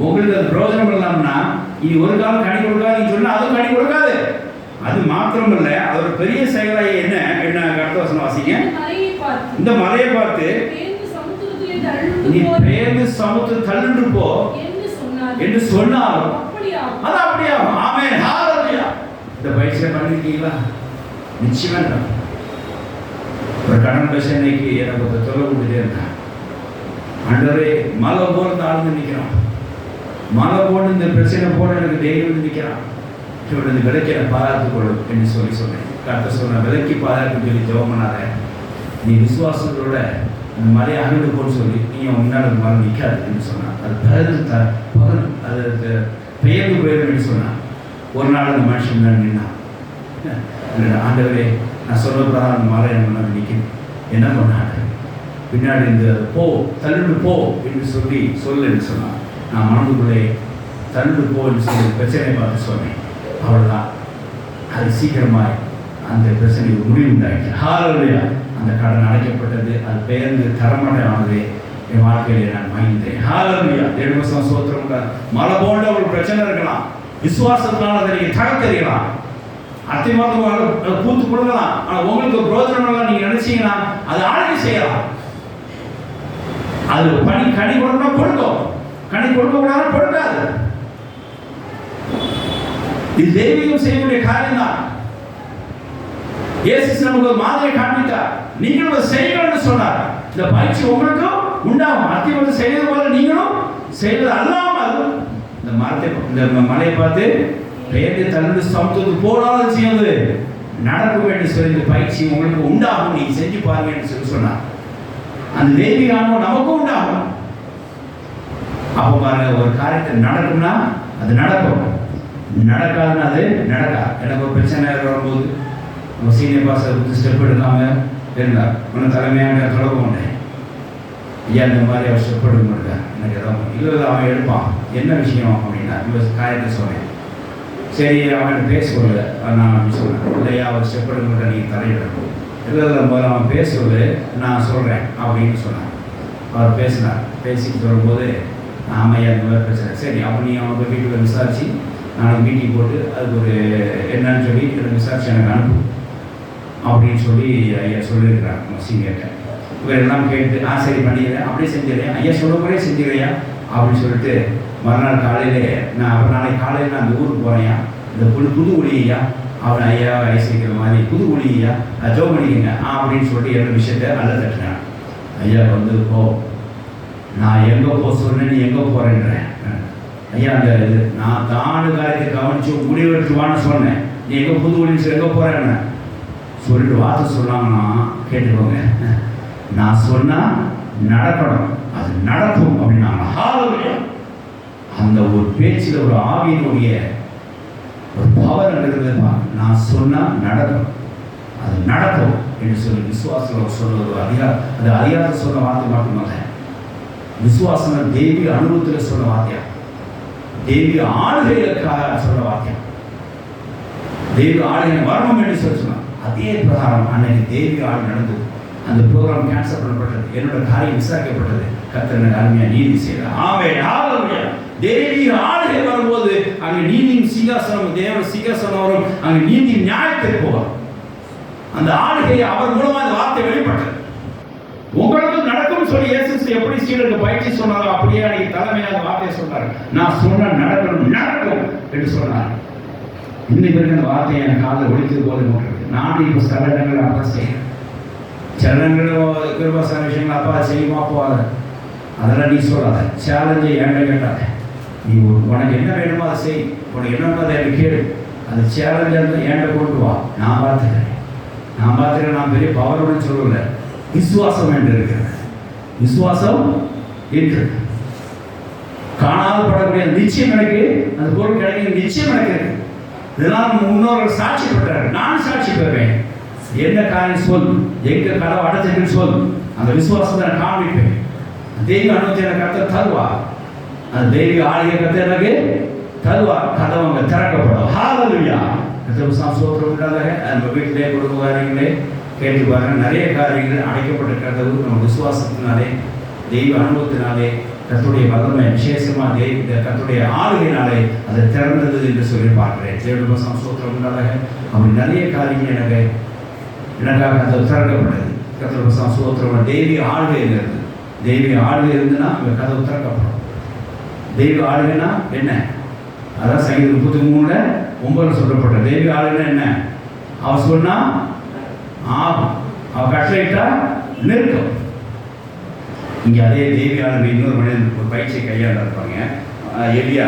உங்களுக்கு அது பிரயோஜனம் இல்லாமன்னா இனி ஒரு காலம் கனி கொடுக்காது. நீங்க சொன்னா அதுவும் கனி கொடுக்காது. அது மாத்திரம் இல்ல, அதோட பெரிய செயலாய் என்ன அடுத்த வசனம் வாசிங்க. இந்த மலையை பார்த்து நீ பேர்ந்து சமுத்திரத்தில் தள்ளுண்டு போ என்று சொன்னாலும் அது அப்படியாகும். ஆமென். ஹalleluya. இந்த பயிற்சியை பண்ணிருக்கீங்களா? நிச்சயமா. ஒரு கடன் பிரச்சனைக்கு எனக்கு ஒரு தொலை கொடுத்துட்டே இருந்தான். ஆண்டவரே மலை போல தாழ்ந்து நிற்கிறான், மலை போட்டு இந்த பிரச்சனை போல எனக்கு டெய்லி வந்து நிற்கிறான், இந்த விலைக்கு என்னை பாராட்டுக் கொள்ளும் என்று சொன்னேன். கர்த்தர் சொன்ன விலைக்கு பாராட்டு சொல்லி ஜெபம் பண்ணாத, நீ விசுவாசத்தோட அந்த மலையை அகண்டு போன்னு சொல்லி நீ முன்னாடி மலை நிற்காது என்று சொன்னான். அது பகல் அது பெயர்ந்து போயிடும் என்று சொன்னான். ஒரு நாள் அந்த மனுஷன் முன்னாடி நின்னான். ஆண்டவரே நான் சொல்லக்கூடாது, அந்த மலை என்ன முன்னாடி நிற்கும், என்ன பண்ணாங்க பின்னாடி இந்த போ தள்ளுண்டு போ என்று சொல்லு என்று சொன்னான். நான் மனதுக்குள்ளே தள்ளுண்டு போ என்று சொல்லி பிரச்சனையை பார்த்து சொன்னேன். அவ்வளோதான், அது சீக்கிரமாய் அந்த பிரச்சனைக்கு முடிவு உண்டாயிடுச்சு. ஹalleluya. அந்த கடன் அடைக்கப்பட்டது, அது பெயர்ந்து தரமடையானது. என் வாழ்க்கையிலே நான் மகிழ்ந்தேன். ஹalleluya. 2 வருஷம் சோத்திரம். மலை போன்ற ஒரு பிரச்சனை இருக்கலாம், விசுவாசத்தினால அதை நீங்கள் தகர்த்தெறியலாம், அத்திமரத்தை பூத்து கொடுக்கலாம். ஆனால் உங்களுக்கு பிரோஜனம் நீங்கள் நினைச்சீங்கன்னா அதை ஆளுகை செய்யலாம். அது கனி கொடுக்கணும் கொடுக்கும், கனி கொடுக்க கூடாது கொடுக்காது. இது தெய்வீகம் செய்யக்கூடிய காரியம் தான். இயேசு நமக்கு ஒரு மாதிரியை காண்பித்தார். நீங்களும் செய்யணும்னு சொன்னார். இந்த பயிற்சி உங்களுக்கும் உண்டாகும். அத்திமரத்தை செய்வது போல நீங்களும் செய்வது அல்லாமல் இந்த மரத்தை இந்த மலையை பார்த்து பெயர்ந்து தள்ளுண்டு சமுத்திரத்துக்கு போனாலும் செய்வது நடக்கும் என்று சொல்லி இந்த பயிற்சி உங்களுக்கு உண்டாகும். நீங்க செஞ்சு பாருங்க என்று சொன்னார். அந்த தெய்வீக அனுபவம் நமக்கும் உண்டாகும். அப்போ பாருங்க, ஒரு காரியத்தை நடக்கும்னா அது நடக்கும், நடக்காதுன்னா அது நடக்காது. எனக்கு ஒரு பிரச்சனை வரும்போது நம்ம சீனியர் பாஸ்டர் ஸ்டெப் எடுக்காம இருந்தார். ஒன்று தலைமையான தொடர்பு கொண்டேன். ஐயா இந்த மாதிரி அவர் ஸ்டெப் எடுக்க எனக்கு ஏதாவது இல்லை அவன் எடுப்பான், என்ன விஷயம் அப்படின்னா இவர் காரியத்தை சொன்னேன். சரி அவன் பேசுவது நான் அப்படி சொன்னேன். இல்லையா அவர் ஸ்டெப் எடுக்க நீங்கள் தலையிடணும். இல்லை போது அவன் பேசுவது நான் சொல்கிறேன் அப்படின்னு சொன்னான். அவர் பேசினார். பேசிட்டு சொல்லும்போது ஆமையா இந்த மாதிரி பேசுகிறேன். சரி அப்போ நீ அவங்க வீட்டில் விசாரித்து நாளைக்கு மீட்டிங் போட்டு அதுக்கு ஒரு என்னன்னு சொல்லி எனக்கு விசாரிச்சு எனக்கு அனுப்பு அப்படின்னு சொல்லி ஐயா சொல்லியிருக்கிறாங்க சீனியர்கிட்ட. இவர் எல்லாம் கேட்டு சரி பண்ணிடுறேன், அப்படியே செஞ்சிடறேன், ஐயா சொல்ல முறையே செஞ்சுக்கிறையா அப்படின்னு சொல்லிட்டு மறுநாள் காலையிலே நான் அப்புறம் நாளைக்கு காலையில் நான் அந்த ஊருக்கு போகிறேன். இந்த புது ஒளியா அவன் ஐயா ஐசிக்கிற மாதிரி புது ஒளியா ஜோ பண்ணிக்கங்க அப்படின்னு சொல்லிட்டு என்னோட விஷயத்த நல்ல தட்டுறேன். ஐயா வந்து போ, நான் எங்கே போக சொன்னேன், நீ எங்கே போகிறேன்றேன். ஐயா அந்த இது நான் தானு காரியத்தை கவனித்து முடிவெடுத்துவான்னு சொன்னேன், நீ எங்கே புது ஒளிச்சு எங்கே போகிறேன்னு சொல்லிட்டு வார்த்தை சொன்னாங்கன்னா கேட்டுக்கோங்க. நான் சொன்னால் நடக்கணும், அது நடக்கும் அப்படின்னாங்க. அந்த ஒரு பேச்சில் ஒரு ஆவியினுடைய ஒரு பவர் இருக்கிறதுப்பா. நான் சொன்னால் நடக்கும், அது நடக்கும் என்று சொல்லி விசுவாசம் சொல்வது அது அதிகாரத்தை சொன்ன வார்த்தை மட்டுமல்ல. விசுவாசம் தெய்வீக அனுபவத்தில் சொன்ன வார்த்தையா, தெய்வீக ஆளுகைகளுக்காக சொன்ன வார்த்தையா, தெய்வீக ஆளுகை வரணும் என்று சொல்லி சொன்னார். அதே பிரகாரம் அன்னைக்கு தெய்வீக ஆள் நடந்தது. அந்த ப்ரோக்ராம் கேன்சல் பண்ணப்பட்டது. என்னோட காரியம் விசாரிக்கப்பட்டது. கர்த்தர் எனக்கு அருமையாக நீதி செய்தார். ஆமென். தெய்வீக ஆளுகை வரும்போது அங்கே நீதி சிங்காசனம், தேவ சிங்காசனம் வரும். அங்கே நீதி நியாயத்திற்கு போவார். அந்த ஆளுகையை அவர் மூலமாக அந்த வார்த்தை வெளிப்பட்டது. உங்களுக்கு நடக்கும் சொல்லி இயேசு எப்படி சீடருக்கு பயிற்சி சொன்னாரோ அப்படியே அன்னைக்கு தலைமையாக வார்த்தையை சொன்னார். நான் சொன்ன நடக்கணும் நடக்கும் என்று சொன்னார். இன்னைக்கு வரைக்கும் அந்த வார்த்தையை எனக்கு காதில் ஒழித்தது போல இருக்கு. நானும் இப்போ சில இடங்கள் அப்பா செய்யறேன். சில இடங்களும் கிருபாசான விஷயங்கள் அப்பா செய்யுமா போகாத, அதெல்லாம் நீ சொல்லாத. சேலஞ்சை ஏன்ட கேட்டாத, நீ உனக்கு என்ன வேணுமோ அதை செய், உனக்கு என்ன அதை எனக்கு கேடு. அது சேலஞ்சாக இருந்தால் ஏன்ட கொண்டு வா, நான் பார்த்துக்கிறேன். நான் பெரிய பவருடன் சொல்லல, விசுவாசம் என்று இருக்கிறேன். விசுவாசம் என்று காணாதப்படக்கூடிய நிச்சயம் எனக்கு, அந்த பொருள் கிடைக்கிற நிச்சயம் எனக்கு இருக்கு. இதெல்லாம் முன்னோர்கள் சாட்சி பெற்றார், நான் சாட்சி பெறுவேன். என்ன காரியம் சொல், எங்க கதவை அடைச்சிட்டு சொல், அந்த விசுவாசத்தை நான் காண்பிப்பேன். தெய்வ அனுமதி எனக்கு கர்த்தர் தருவார். அந்த தெய்வீக ஆளுகை கர்த்தர் எனக்கு தருவார். கதவு அங்கே திறக்கப்படும். ஹல்லேலூயா. சோத்திரம் உண்டாக நம்ம வீட்டிலே குடும்ப காரியங்களே கேட்டு பாருங்க. நிறைய காரியங்கள் அடைக்கப்பட்ட கதவு நம்ம விசுவாசத்தினாலே, தெய்வ அனுபவத்தினாலே, கர்த்தருடைய வல்லமை விசேஷமாக கர்த்தருடைய ஆளுகையினாலே அதை திறந்தது என்று சொல்லி பார்க்கிறேன். தேவ சோத்திரம் உண்டாக அப்படி நிறைய காரியங்கள் எனக்காக கதவு திறக்கப்பட்டது. கர்த்தருடைய சோத்திரம் தெய்வீக ஆளுகை இருக்கிறது. தெய்வீக ஆளுகை இருந்துன்னா அங்கே கதவு திறக்கப்படும். தெய்வ ஆளுகைனா என்ன? அதான் சங்கீதம் 33:9 சொல்லப்பட்ட தெய்வீக ஆளுகைனா என்ன? அவன் சொன்னா ஆகும், அவன் கட்டளையிட்டா நிற்கும். இங்கே அதே தெய்வீக ஆளுகை இன்னொரு மனிதன் ஒரு பயிற்சியை கையாள இருப்பாங்க. எலியா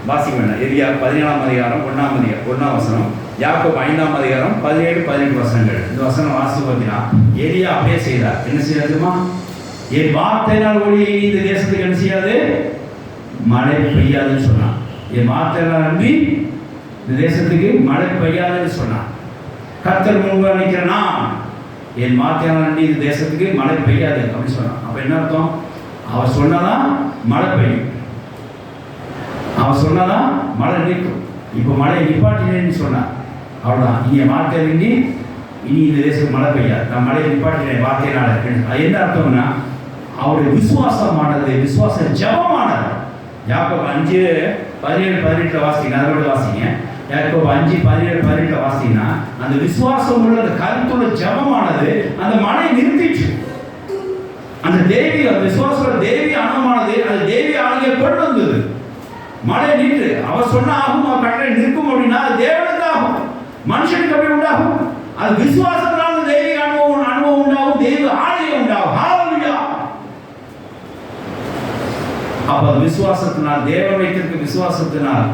வாசிக்க வேண்டாம். எலியா 17ஆம் அதிகாரம் 1ஆம் வசனம், யாக்கோபு 5ஆம் அதிகாரம் 17-18 வசனங்கள். இந்த வசனம் வாசித்து பார்த்தீங்கன்னா எலியா அப்படியே செய்தார். என்ன செய்யாதுமா? என் வார்த்தையினால் ஒளியை இந்த தேசத்துக்கு என்ன செய்யாது? மழை பெய்யாதுன்னு சொன்னான். என் வார்த்தையினால் நம்பி இந்த தேசத்துக்கு மழை பெய்யாதுன்னு சொன்னான். கர்த்தர் முன்பு நிற்கிறேன்னா என் வார்த்தையால் நம்பி இந்த தேசத்துக்கு மழை பெய்யாது அப்படின்னு சொன்னான். அப்போ என்ன அர்த்தம்? அவர் சொன்னதான் மழை பெய்யும், அவர் சொன்னதான் மழை நிற்கும். இப்போ மழை நிப்பாட்டினேன்னு சொன்னான், அவ்வளோதான். இங்கே வார்த்தை நம்பி இனி இந்த தேசத்துக்கு மழை பெய்யாது, நான் மழையை நிப்பாட்டினேன் வார்த்தையினால. அது என்ன அர்த்தம்னா அவருடைய விசுவாசமானது, விசுவாச ஜபமானது. யாக்கோபு 5:17-18 வாசிங்க, அதோட வாசிங்க. யாக்கோபு 5:17-18 வாசிங்கன்னா அந்த விசுவாசம் உள்ள அந்த கருத்துள்ள ஜபமானது அந்த மழையை நிறுத்திச்சு. அந்த தெய்வீக விசுவாச தெய்வீக அனுபவமானது அந்த தெய்வீக ஆளுகையை கொண்டு வந்தது. மழை நின்று அவர் சொன்ன ஆகும், அவர் கட்டளை நிற்கும் அப்படின்னா அது தேவனுக்கு ஆகும், மனுஷனுக்கு எப்படி உண்டாகும்? அது விசுவாசத்தினால தெய்வீக அனுபவம் உண்டாகும், தெய்வ ஆளுகை உண்டாகும். அப்ப அது விசுவாசத்தினால், தேவன் வைத்திருக்க விசுவாசத்தினால்,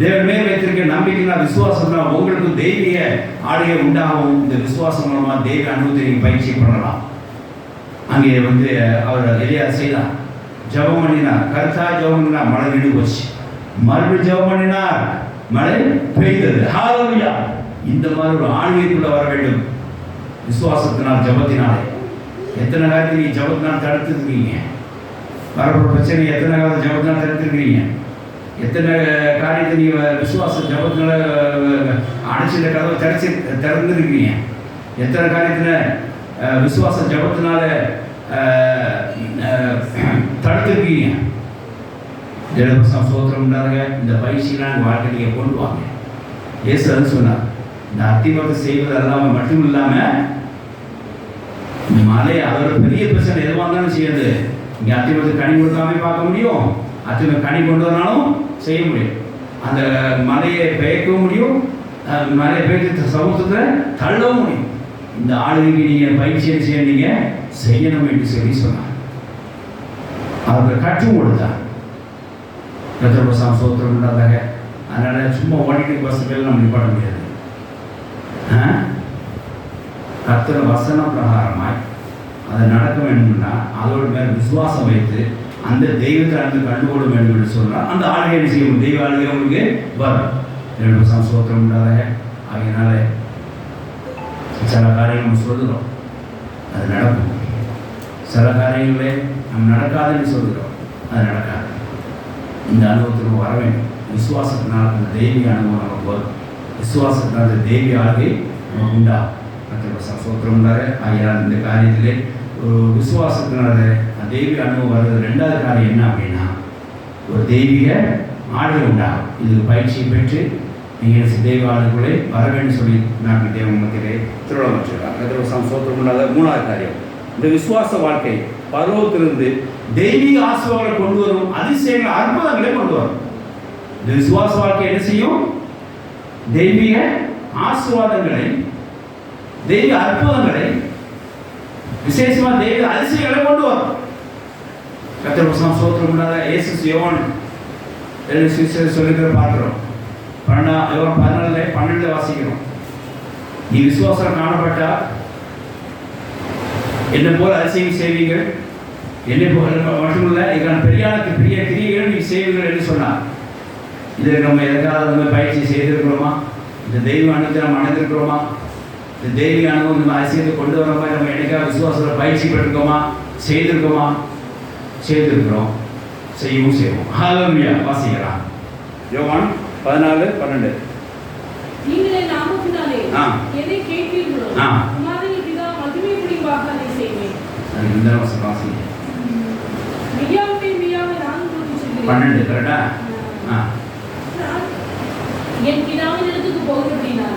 தேவன் மேல் வைத்திருக்க நம்பிக்கையினால், விசுவாசத்தினால் உங்களுக்கு தெய்வீக ஆளுகை உண்டாகும். இந்த விசுவாசம் மூலமா தெய்வ அனுபவத்தை நீங்க பயிற்சி பண்ணலாம். அங்கே அவர் எலியா செய்தார், ஜபம் பண்ணினார், கருத்தா ஜபம் பண்ணினார், மழை நின்று போச்சு. மறுபடியும் ஜபம் பண்ணினார், மழை பெய்தது. ஹல்லேலூயா. இந்த மாதிரி ஒரு ஆளுகைக்குள்ள வர வேண்டும். விசுவாசத்தினால், ஜபத்தினாலே. எத்தனை காரியத்தை நீ ஜபத்தினால் தடுத்துருக்கீங்க? வரப்போற பிரச்சனை எத்தனை காலம் ஜபத்தினால் தடுத்துருக்கிறீங்க? எத்தனை காரியத்தை நீ விசுவாச ஜபத்தினால அடைச்சிட்ட கதவை திறந்துருக்கீங்க? எத்தனை காரியத்தில் விசுவாச ஜபத்தினால தடுத்துருக்கீங்க? ஜெயபிரசாம் சோத்திரம் உண்டாங்க. இந்த பயிற்சியெலாம் எங்கள் வாழ்க்கை நீங்கள் கொண்டு வாங்க. இயேசு அது சொன்னார். இந்த அத்திமரத்தை செய்வது அல்லாமல் மட்டும் இல்லாமல் இந்த மலை அதோட பெரிய பிரச்சனை எதுவாக இருந்தாலும் செய்யாது. இங்கே அத்திமரத்தை கனி கொடுக்காம பார்க்க முடியும், அத்திமரம் கனி கொண்டு வரனாலும் செய்ய முடியும். அந்த மலையை பெயக்கவும் முடியும், மலையை பெயர்த்து சமூகத்தை தள்ளவும் முடியும். இந்த ஆளுகைக்கு நீங்கள் பயிற்சியை செய்யணும் என்று சொல்லி சொன்னார். அவர்கள் கற்றும் கொடுத்தார். கத்திரபிரசாம் சோத்திரம் இல்லாதாங்க. அதனால் சும்மா ஓடிட்டு பஸ்ஸுகள் நம்ம நிப்பாட முடியாது. கத்திர வசன பிரகாரமாய் அதை நடக்க வேண்டும்னா அதோட மேல் விசுவாசம் வைத்து அந்த தெய்வத்தை அடுத்து கண்டுகொள்ள வேண்டும் என்று சொன்னால் அந்த ஆளுகை என்ன செய்யும்? தெய்வ ஆளுகை உங்களுக்கு வரும். கத்திரபிரசாம் சோத்திரம் இல்லாதாங்க. அதனால சில காரியங்கள் நம்ம சொல்லுகிறோம், அது நடக்கும். சில காரியங்களே நம்ம நடக்காதுன்னு சொல்லுகிறோம், அது நடக்காது. இந்த அனுபவத்துக்கு வர வேண்டும். விசுவாசத்தினால் அந்த தெய்வீக அனுபவம் நமக்கு வரும். விசுவாசத்தினால் அந்த தெய்வீக ஆளுகை நமக்கு உண்டாகும். சோத்திரம் உண்டாரு. ஆகியால் இந்த காரியத்திலே ஒரு விசுவாசத்தினால தெய்வீக அனுபவம் வர்றது. ரெண்டாவது காரியம் என்ன அப்படின்னா, ஒரு தெய்வீக ஆளுகை உண்டாகும். இது பயிற்சியை பெற்று நீங்கள் தெய்வ ஆளுகளை வர வேண்டும் சொல்லி நாங்கள் தேவமத்திலே திருவிழாமற்றிருக்காங்க. கத்திரவசம் சோத்திரம் உண்டாத மூணாவது காரியம், இந்த விசுவாச வாழ்க்கை பருவத்திலிருந்து தெய்வீக ஆசீர்வாதங்களை கொண்டு வரும், அதிசயங்கள் அற்புதங்களை கொண்டு வரும். இந்த விசுவாச வாழ்க்கை என்ன செய்யும்? தெய்வீக ஆசீர்வாதங்களை, தெய்வீக அற்புதங்களை, விசேஷமா தெய்வீக அதிசயங்களை கொண்டு வரும். கத்திரவசம் சோத்திரம் உண்டாத இயேசு யோவான் சொல்லிக்கிற பார்க்கிறோம். 12 வாசிக்கிறோம். நீ விசுவாசம் காணப்பட்டா என்னை போல அதிசயம் செய்வீர்கள், என்னை போல மட்டுமில்லை இதுக்கான பெரிய கிரியைகள் நீ செய்வீர்கள் என்று சொன்னார். இதில் நம்ம எதுக்காவது நம்ம பயிற்சி செய்திருக்கிறோமா? இந்த தெய்வ அனுபவத்தை நம்ம அடைந்திருக்கிறோமா? இந்த தெய்வீக அனுபவம் நம்ம அதிசயத்தை கொண்டு வர மாதிரி நம்ம என்னைக்காவது விசுவாசத்தில் பயிற்சி பெற்றிருக்கோமா? செய்திருக்கோமா? செய்திருக்கிறோம், செய்யவும் செய்வோம். ஹல்லேலூயா. வாசிக்கலாம். யோவான் 14:12. நீங்களே நாமத்தினாலே எதை கேட்கிறீர்களோ உம்மாதிரி பிதா மகிமைப்படும்படியாக அதை செய்வேன். இந்த வசனம் வாசிங்க. மெய்யாகவே நான் உங்களுக்கு சொல்கிறேன். 12 கரெக்டா? என் பிதாவின் இடத்துக்கு போகிறபடினா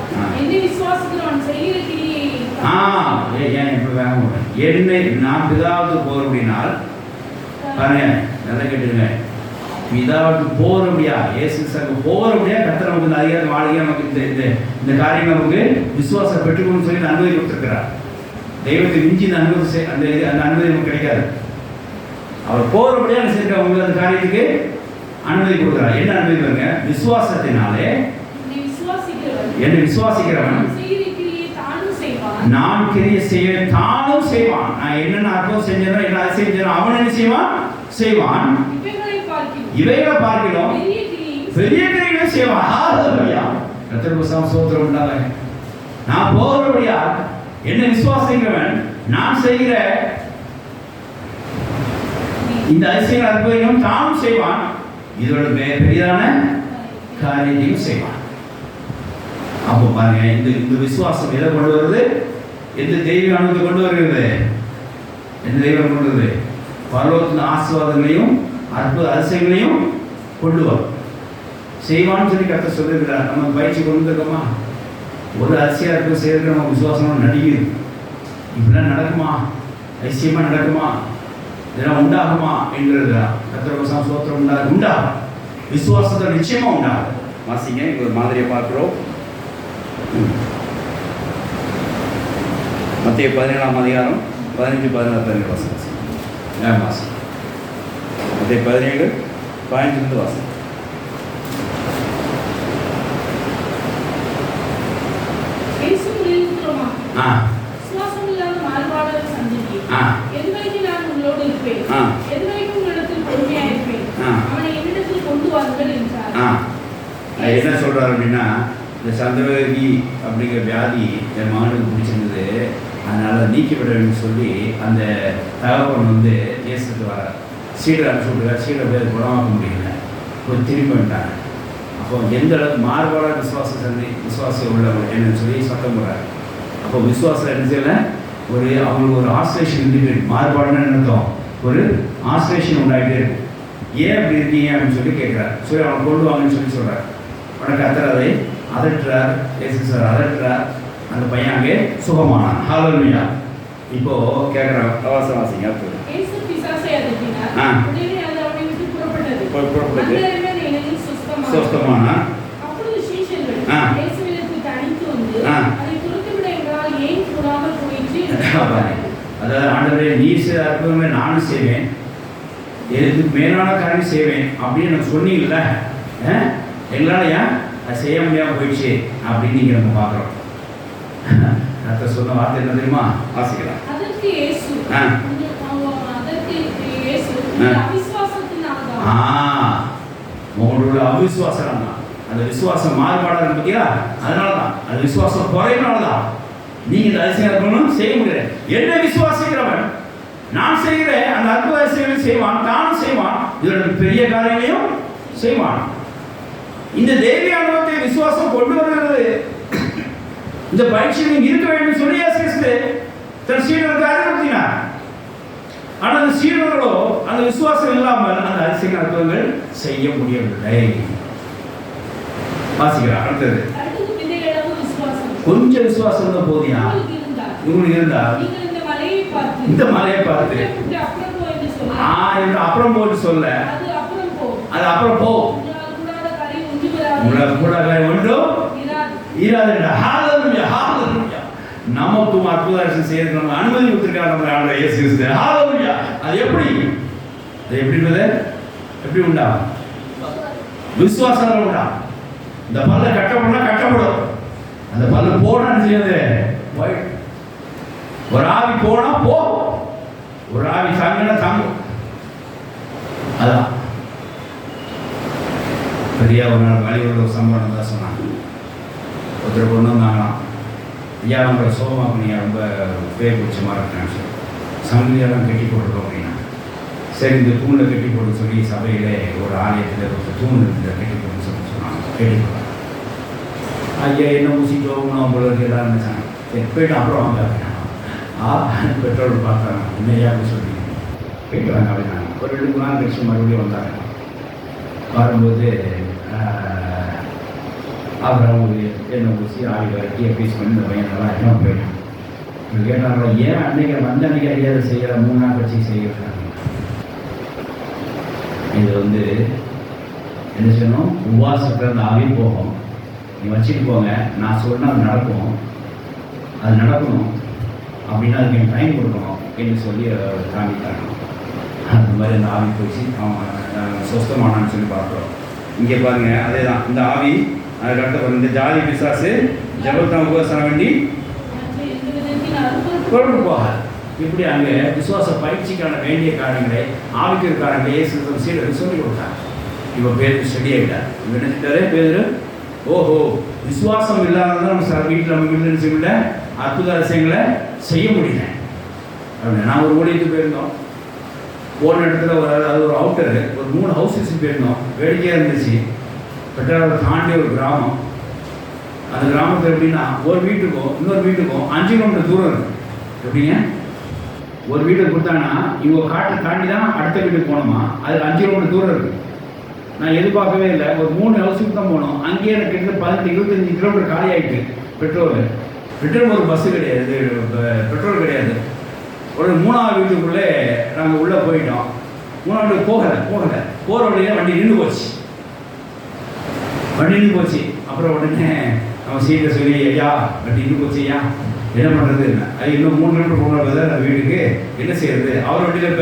என்னை விசுவாசிக்கிறவன் செய்கிற கிரியை ஏன் இப்ப வேணும்? என்னை நான் பிதாவுக்கு போகிறபடினால் பாருங்க, நல்லா கேட்டுருங்க. பிதாவுக்கு போகிறபடியா, இயேசு கிறிஸ்துவுக்கு போகிறபடியா கர்த்தர் நமக்கு இந்த அதிகாரம் வாழ்க்கை நமக்கு இந்த காரியம் நமக்கு விசுவாசம் பெற்றுக்கணும்னு சொல்லி அனுமதி கொடுத்துருக்கிறார். தெய்வத்தை மிஞ்சி இந்த அனுமதி அந்த அனுமதி நமக்கு கிடைக்காது. அவர் போகிறபடியா செஞ்ச உங்களுக்கு அந்த காரியத்துக்கு அனுமதி கொடுக்குறார். என்ன அனுமதி பாருங்க? விசுவாசத்தினாலே என்னை விசுவாசிக்கிறவன் நான் கிரியை செய்ய தானும் செய்வான். நான் என்னென்ன அற்புதம் செஞ்சேனோ என்ன அதிசயம் செஞ்சேனோ அவன் என்ன செய்வான். இவைகளை பார்க்கிறோம் பெரிய கிரியை செய்வான். ஹல்லேலூயா. கர்த்தருக்கு ஸ்தோத்திரம் உண்டாக. நான் போகிறபடியா என்னை விசுவாசிக்கிறவன் நான் செய்கிற இந்த அதிசயம் அற்புதம் தானும் செய்வான், இதோட பெரிதான காரியத்தையும் செய்வான். அப்போ பாருங்க, இந்த விசுவாசம் எதை கொண்டு வருது? எந்த தெய்வ அனுபவத்தை கொண்டு வருகிறது? எந்த தெய்வம் கொண்டு வருது? பரலோகத்தின் ஆசீர்வாதங்களையும் அற்புத அதிசயங்களையும் கொண்டு வரும். செய்வான்னு சொல்லி கர்த்தர் சொல்லியிருக்கிறார். நம்ம பயிற்சி கொண்டு வந்துருக்கோமா? ஒரு அதிசயம் அற்புதம் செய்யறதுக்கு நம்ம விசுவாசம் நடிக்குது. இப்படிலாம் நடக்குமா? அதிசயமா நடக்குமா? இதெல்லாம் உண்டாகுமா என்கிறது கர்த்தருக்கு ஸ்தோத்திரம் உண்டாகும். விசுவாசத்தை நிச்சயமா உண்டாகும். வாசிங்க, இங்க ஒரு மாதிரியை பார்க்கிறோம். மத்திய 17ஆம் அதிகாரம் 15-16 வாசம். மத்திய 17:15 வாசம். என்ன சொல்றாரு அப்படின்னா, இந்த சந்திரகி அப்படிங்கிற வியாதி என் மகனுக்கு பிடிச்சிருந்தது. அதனால் நீக்கிவிட வேண்டும் சொல்லி அந்த தகவல் வந்து இயேசுக்கு வர சீடர் அனுப்பிச்சு விட்டுருக்கார். சீடர் பேர் குணமாக்க முடியல, போய் திரும்பி வந்துட்டாங்க. அப்போ எந்த அளவுக்கு மாறுபாடாக விசுவாசம் உள்ளவங்க என்னன்னு சொல்லி சத்தம் போடுறாரு. அப்போ விசுவாசம் என்ன செய்யல, அவங்களுக்கு ஒரு ஆசிலேஷன் இருந்துட்டு, மாறுபாடுன்னு நினைத்தோம், ஒரு ஆசிலேஷன் உண்டாகிட்டே இருக்கு. ஏன் அப்படி இருக்கீங்க அப்படின்னு சொல்லி கேட்குறாரு. சரி அவனை கொண்டு வாங்கன்னு சொல்லி சொல்கிறார். உடனே கர்த்தர் அதை அதட்டுறார். இயேசு சார் அதட்டுறார். அந்த பையன் அங்கே சுகமானான். ஹல்லேலூயா. இப்போ கேட்குறான், வாசிங்க. இயேசு பிசாசை அதட்டினார். உடனே அது அவனை விட்டு புறப்பட்டது. சுத்தமானான். அப்பொழுது சீஷர்கள் இயேசுவிற்கு தனித்து வந்து அதை துரத்திவிட எங்களால் ஏன் கூடாமல் போயிற்று. அதாவது ஆண்டவரே நீர் செய்த அற்புதமே நானும் செய்வேன், எதுக்கு மேலான காரியம் செய்வேன் அப்படின்னு எனக்கு சொன்னீங்கல்ல, எங்களால் ஏன் அதை செய்ய முடியாமல் போயிடுச்சு அப்படின்னு நீங்கள் நம்ம பார்க்குறோம். அத்தை சொன்ன வார்த்தை என்ன தெரியுமா? வாசிக்கலாம். அதற்கு இயேசு உங்களோட அவிசுவாசம் தான். அந்த விசுவாசம் மாறுபாடாக இருக்கு பார்த்தீங்களா, அதனால தான். அது விசுவாசம் குறையினால தான் நீங்கள் இந்த அதிசயம் செய்ய முடியாது. என்ன விசுவாசிக்கிறவன் நான் செய்கிறேன் அந்த அற்புத அதிசயங்களை செய்வான், தானும் செய்வான், இதோட பெரிய காரியங்களையும் செய்வான். இந்த தெய்வீக அனுபவத்தை விசுவாசம் கொண்டு வருகிறது. இந்த பயிற்சி நீங்க இருக்க வேண்டும் சொல்லி தன் சீடருக்கு அறிவுறுத்தினார். ஆனால் அந்த சீடர்களோ அந்த விசுவாசம் இல்லாமல் அந்த அதிசய அற்புதங்கள் செய்ய முடியவில்லை. வாசிக்கிறார். அடுத்தது கொஞ்சம் விசுவாசம் தான் போதியா இவங்களுக்கு இருந்தா இந்த மலையை பார்த்து அப்புறம் போட்டு சொல்ல, அது அப்புறம் போ கூட ஒன்றும் இராதுடா. ஹல்லேலூயா, ஹல்லேலூயா. நமக்கும் அற்புத செய்யறதுக்கு நம்ம அனுமதி கொடுத்திருக்காரு நம்ம ஆண்டவர் இயேசு கிறிஸ்து. ஹல்லேலூயா. அது எப்படின்றது எப்படி உண்டா? விசுவாசம் உண்டா? இந்த பல்ல கட்டப்படும். அந்த பல்ல போனா செய்யாது, ஒரு ஆவி போனா போ, ஒரு ஆவி தாங்கினா தாங்கும். அதான் பெரிய ஒரு நாள் வழிபட ஒரு சம்பவம் தான் சொன்னாங்க. ஒருத்தர் கொண்டு வந்தாங்களாம். ஐயா நம்மளை சோகமாக பண்ணியா ரொம்ப பேர் பிடிச்ச மாதிரி இருக்கான்னு சொல்லி சங்கிலியெல்லாம் கட்டி போட்டுருக்கோம் அப்படின்னா, சரி இந்த தூணில் கட்டி போட்டு சொல்லி சபையிலே ஒரு ஆலயத்தில் ஒரு தூண் இருக்குது கட்டி போட்டுன்னு சொல்லி சொன்னாங்க. கட்டி போட்டாங்க. ஐயா என்ன ஊசிட்டோம் போல எல்லாம் நினைச்சாங்க. சரி போய்ட்டு அப்புறம் வாங்க அப்படின்னா பெட்ரோல் பார்த்தாங்க. என்னையா அப்படி சொல்லி போயிட்டு வாங்க அப்படின்னாங்க. ஒரு 2 நாள் கழிச்சு மறுபடியும் வந்தாங்க. வரும்போது அவர் அவங்க என்ன ஊசி ஆவி வரட்டி பீஸ் பண்ணி இந்த பையன் நல்லா என்ன போயிட்டாங்க. கேட்டாங்க, ஏன் அன்னைக்கு வந்த அன்னைக்கு ஐயா செய்கிற 3 நாள் கட்சி செய்கிறாங்க. இது என்ன செய்யணும், உபவாசத்தில் அந்த ஆவி போகும், நீ வச்சுட்டு போங்க, நான் சொன்னால் அது நடக்கும், அது நடக்கணும் அப்படின்னா அதுக்கு எனக்கு டைம் கொடுக்கணும் என்று சொல்லி காமித்தாங்க. அந்த மாதிரி அந்த ஆவி போச்சு அவன் சொஸ்தமானான்னு சொல்லி பார்க்குறோம். இங்கே பாருங்க, அதே தான் இந்த ஆவி. அதுக்கடுத்த இந்த ஜாதி பிசாசு ஜபத்தான் உபவாசம் வேண்டி கொண்டு போகாது. இப்படி அங்கே விசுவாச பயிற்சிக்கான வேண்டிய காரியங்களை ஆவிக்கிற காரியங்களை இயேசு சீடர்கள் சொல்லிக் கொடுத்தாங்க. இப்போ பேருக்கு ஸ்டடி ஆகிட்டார். இவங்க நினைச்சிட்டாரு பேர், ஓஹோ விசுவாசம் இல்லாததான் நம்ம வீட்டில் நம்ம வீட்டில் செய்யல அற்புத அதிசயங்களை செய்ய முடியல அப்படின்னு. நான் ஒரு ஊழியத்துக்கு போயிருந்தோம். போன இடத்துல அது ஒரு அவுட்டரு, ஒரு 3 ஹவுசஸ் போயிருந்தோம். வேடிக்கையாக இருந்துச்சு. பெட்ராவை தாண்டி ஒரு கிராமம். அந்த கிராமத்தில் எப்படின்னா ஒரு வீட்டுக்கும் இன்னொரு வீட்டுக்கும் 5 கிலோமீட்டர் தூரம் இருக்குது. எப்படிங்க, ஒரு வீட்டை கொடுத்தாங்கன்னா இவங்க காட்டை தாண்டி தான் அடுத்த வீட்டுக்கு போனோமா, அது 5 கிலோமீட்டர் தூரம் இருக்குது. நான் எதிர்பார்க்கவே இல்லை. ஒரு 3 ஹவுஸுக்கு தான் போனோம். அங்கேயே எனக்கு கிட்ட 18-25 கிலோமீட்டர் காலி ஆகிட்டு. பெட்ரோல் ஒரு பஸ்ஸு கிடையாது, பெட்ரோல் கிடையாது. ஒரு 3ஆவது வீட்டுக்குள்ளே நாங்கள் உள்ளே போயிட்டோம். 3ஆவது வீட்டுக்கு போகலை. போகிற வழியில் வண்டி நின்று போச்சு. அப்புறம் உடனே அவன் சீட்டை சொல்லி, ஐயா வண்டி நின்று போச்சு, ஐயா என்ன பண்ணுறது, அது இன்னும் 3 கிலோமீட்டர் போனது நான் வீட்டுக்கு என்ன செய்யறது. அவர் வண்டியில்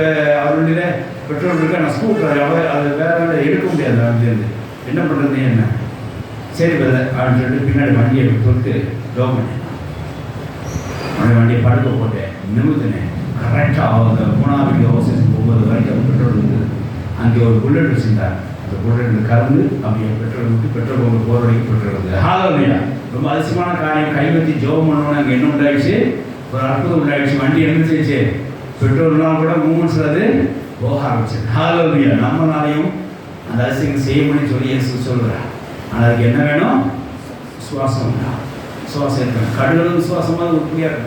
பெட்ரோல் இருக்கா, நான் ஸ்கூட்டர் அது வேற எடுக்க முடியாது வண்டியிலேருந்து, என்ன பண்ணுறது என்ன. சரி அப்படின்னு சொல்லிட்டு பின்னாடி வண்டியை தொட்டு லோக் பண்ணேன். வண்டியை படுக்க போட்டேன், நிமித்தினேன். கரெக்டாக அந்த 3ஆவது ஹவுசஸ் 9 வரைக்கும் பெட்ரோல் இருந்தது. அங்கே ஒரு புல்லட் வச்சுருந்தார். அந்த புல்லட் கலந்து அப்படியே பெட்ரோல் விட்டு பெட்ரோல் பங்கு போகிற வரைக்கும் பெட்ரோல் இருந்தது. ஹல்லேலூயா. ரொம்ப அதிசயமான காரியம். கைவத்தி ஜெபம் பண்ணோன்னு அங்கே என்ன உண்டாயிடுச்சு, ஒரு அற்புதம் உண்டாயிடுச்சு. வண்டி என்ன செஞ்சு பெட்ரோல்லாம் கூட மூமெண்ட்ஸில் அது போக ஆரம்பிச்சது. ஹல்லேலூயா. நம்மளாலையும் அந்த அதிசயம் செய்யணும்னு சொல்லி இயேசு சொல்கிறார். ஆனால் அதுக்கு என்ன வேணும்? விசுவாசம் உண்டா? விசுவாசம் இருக்கணும். கடுகளவு விசுவாசமாக முடியாது.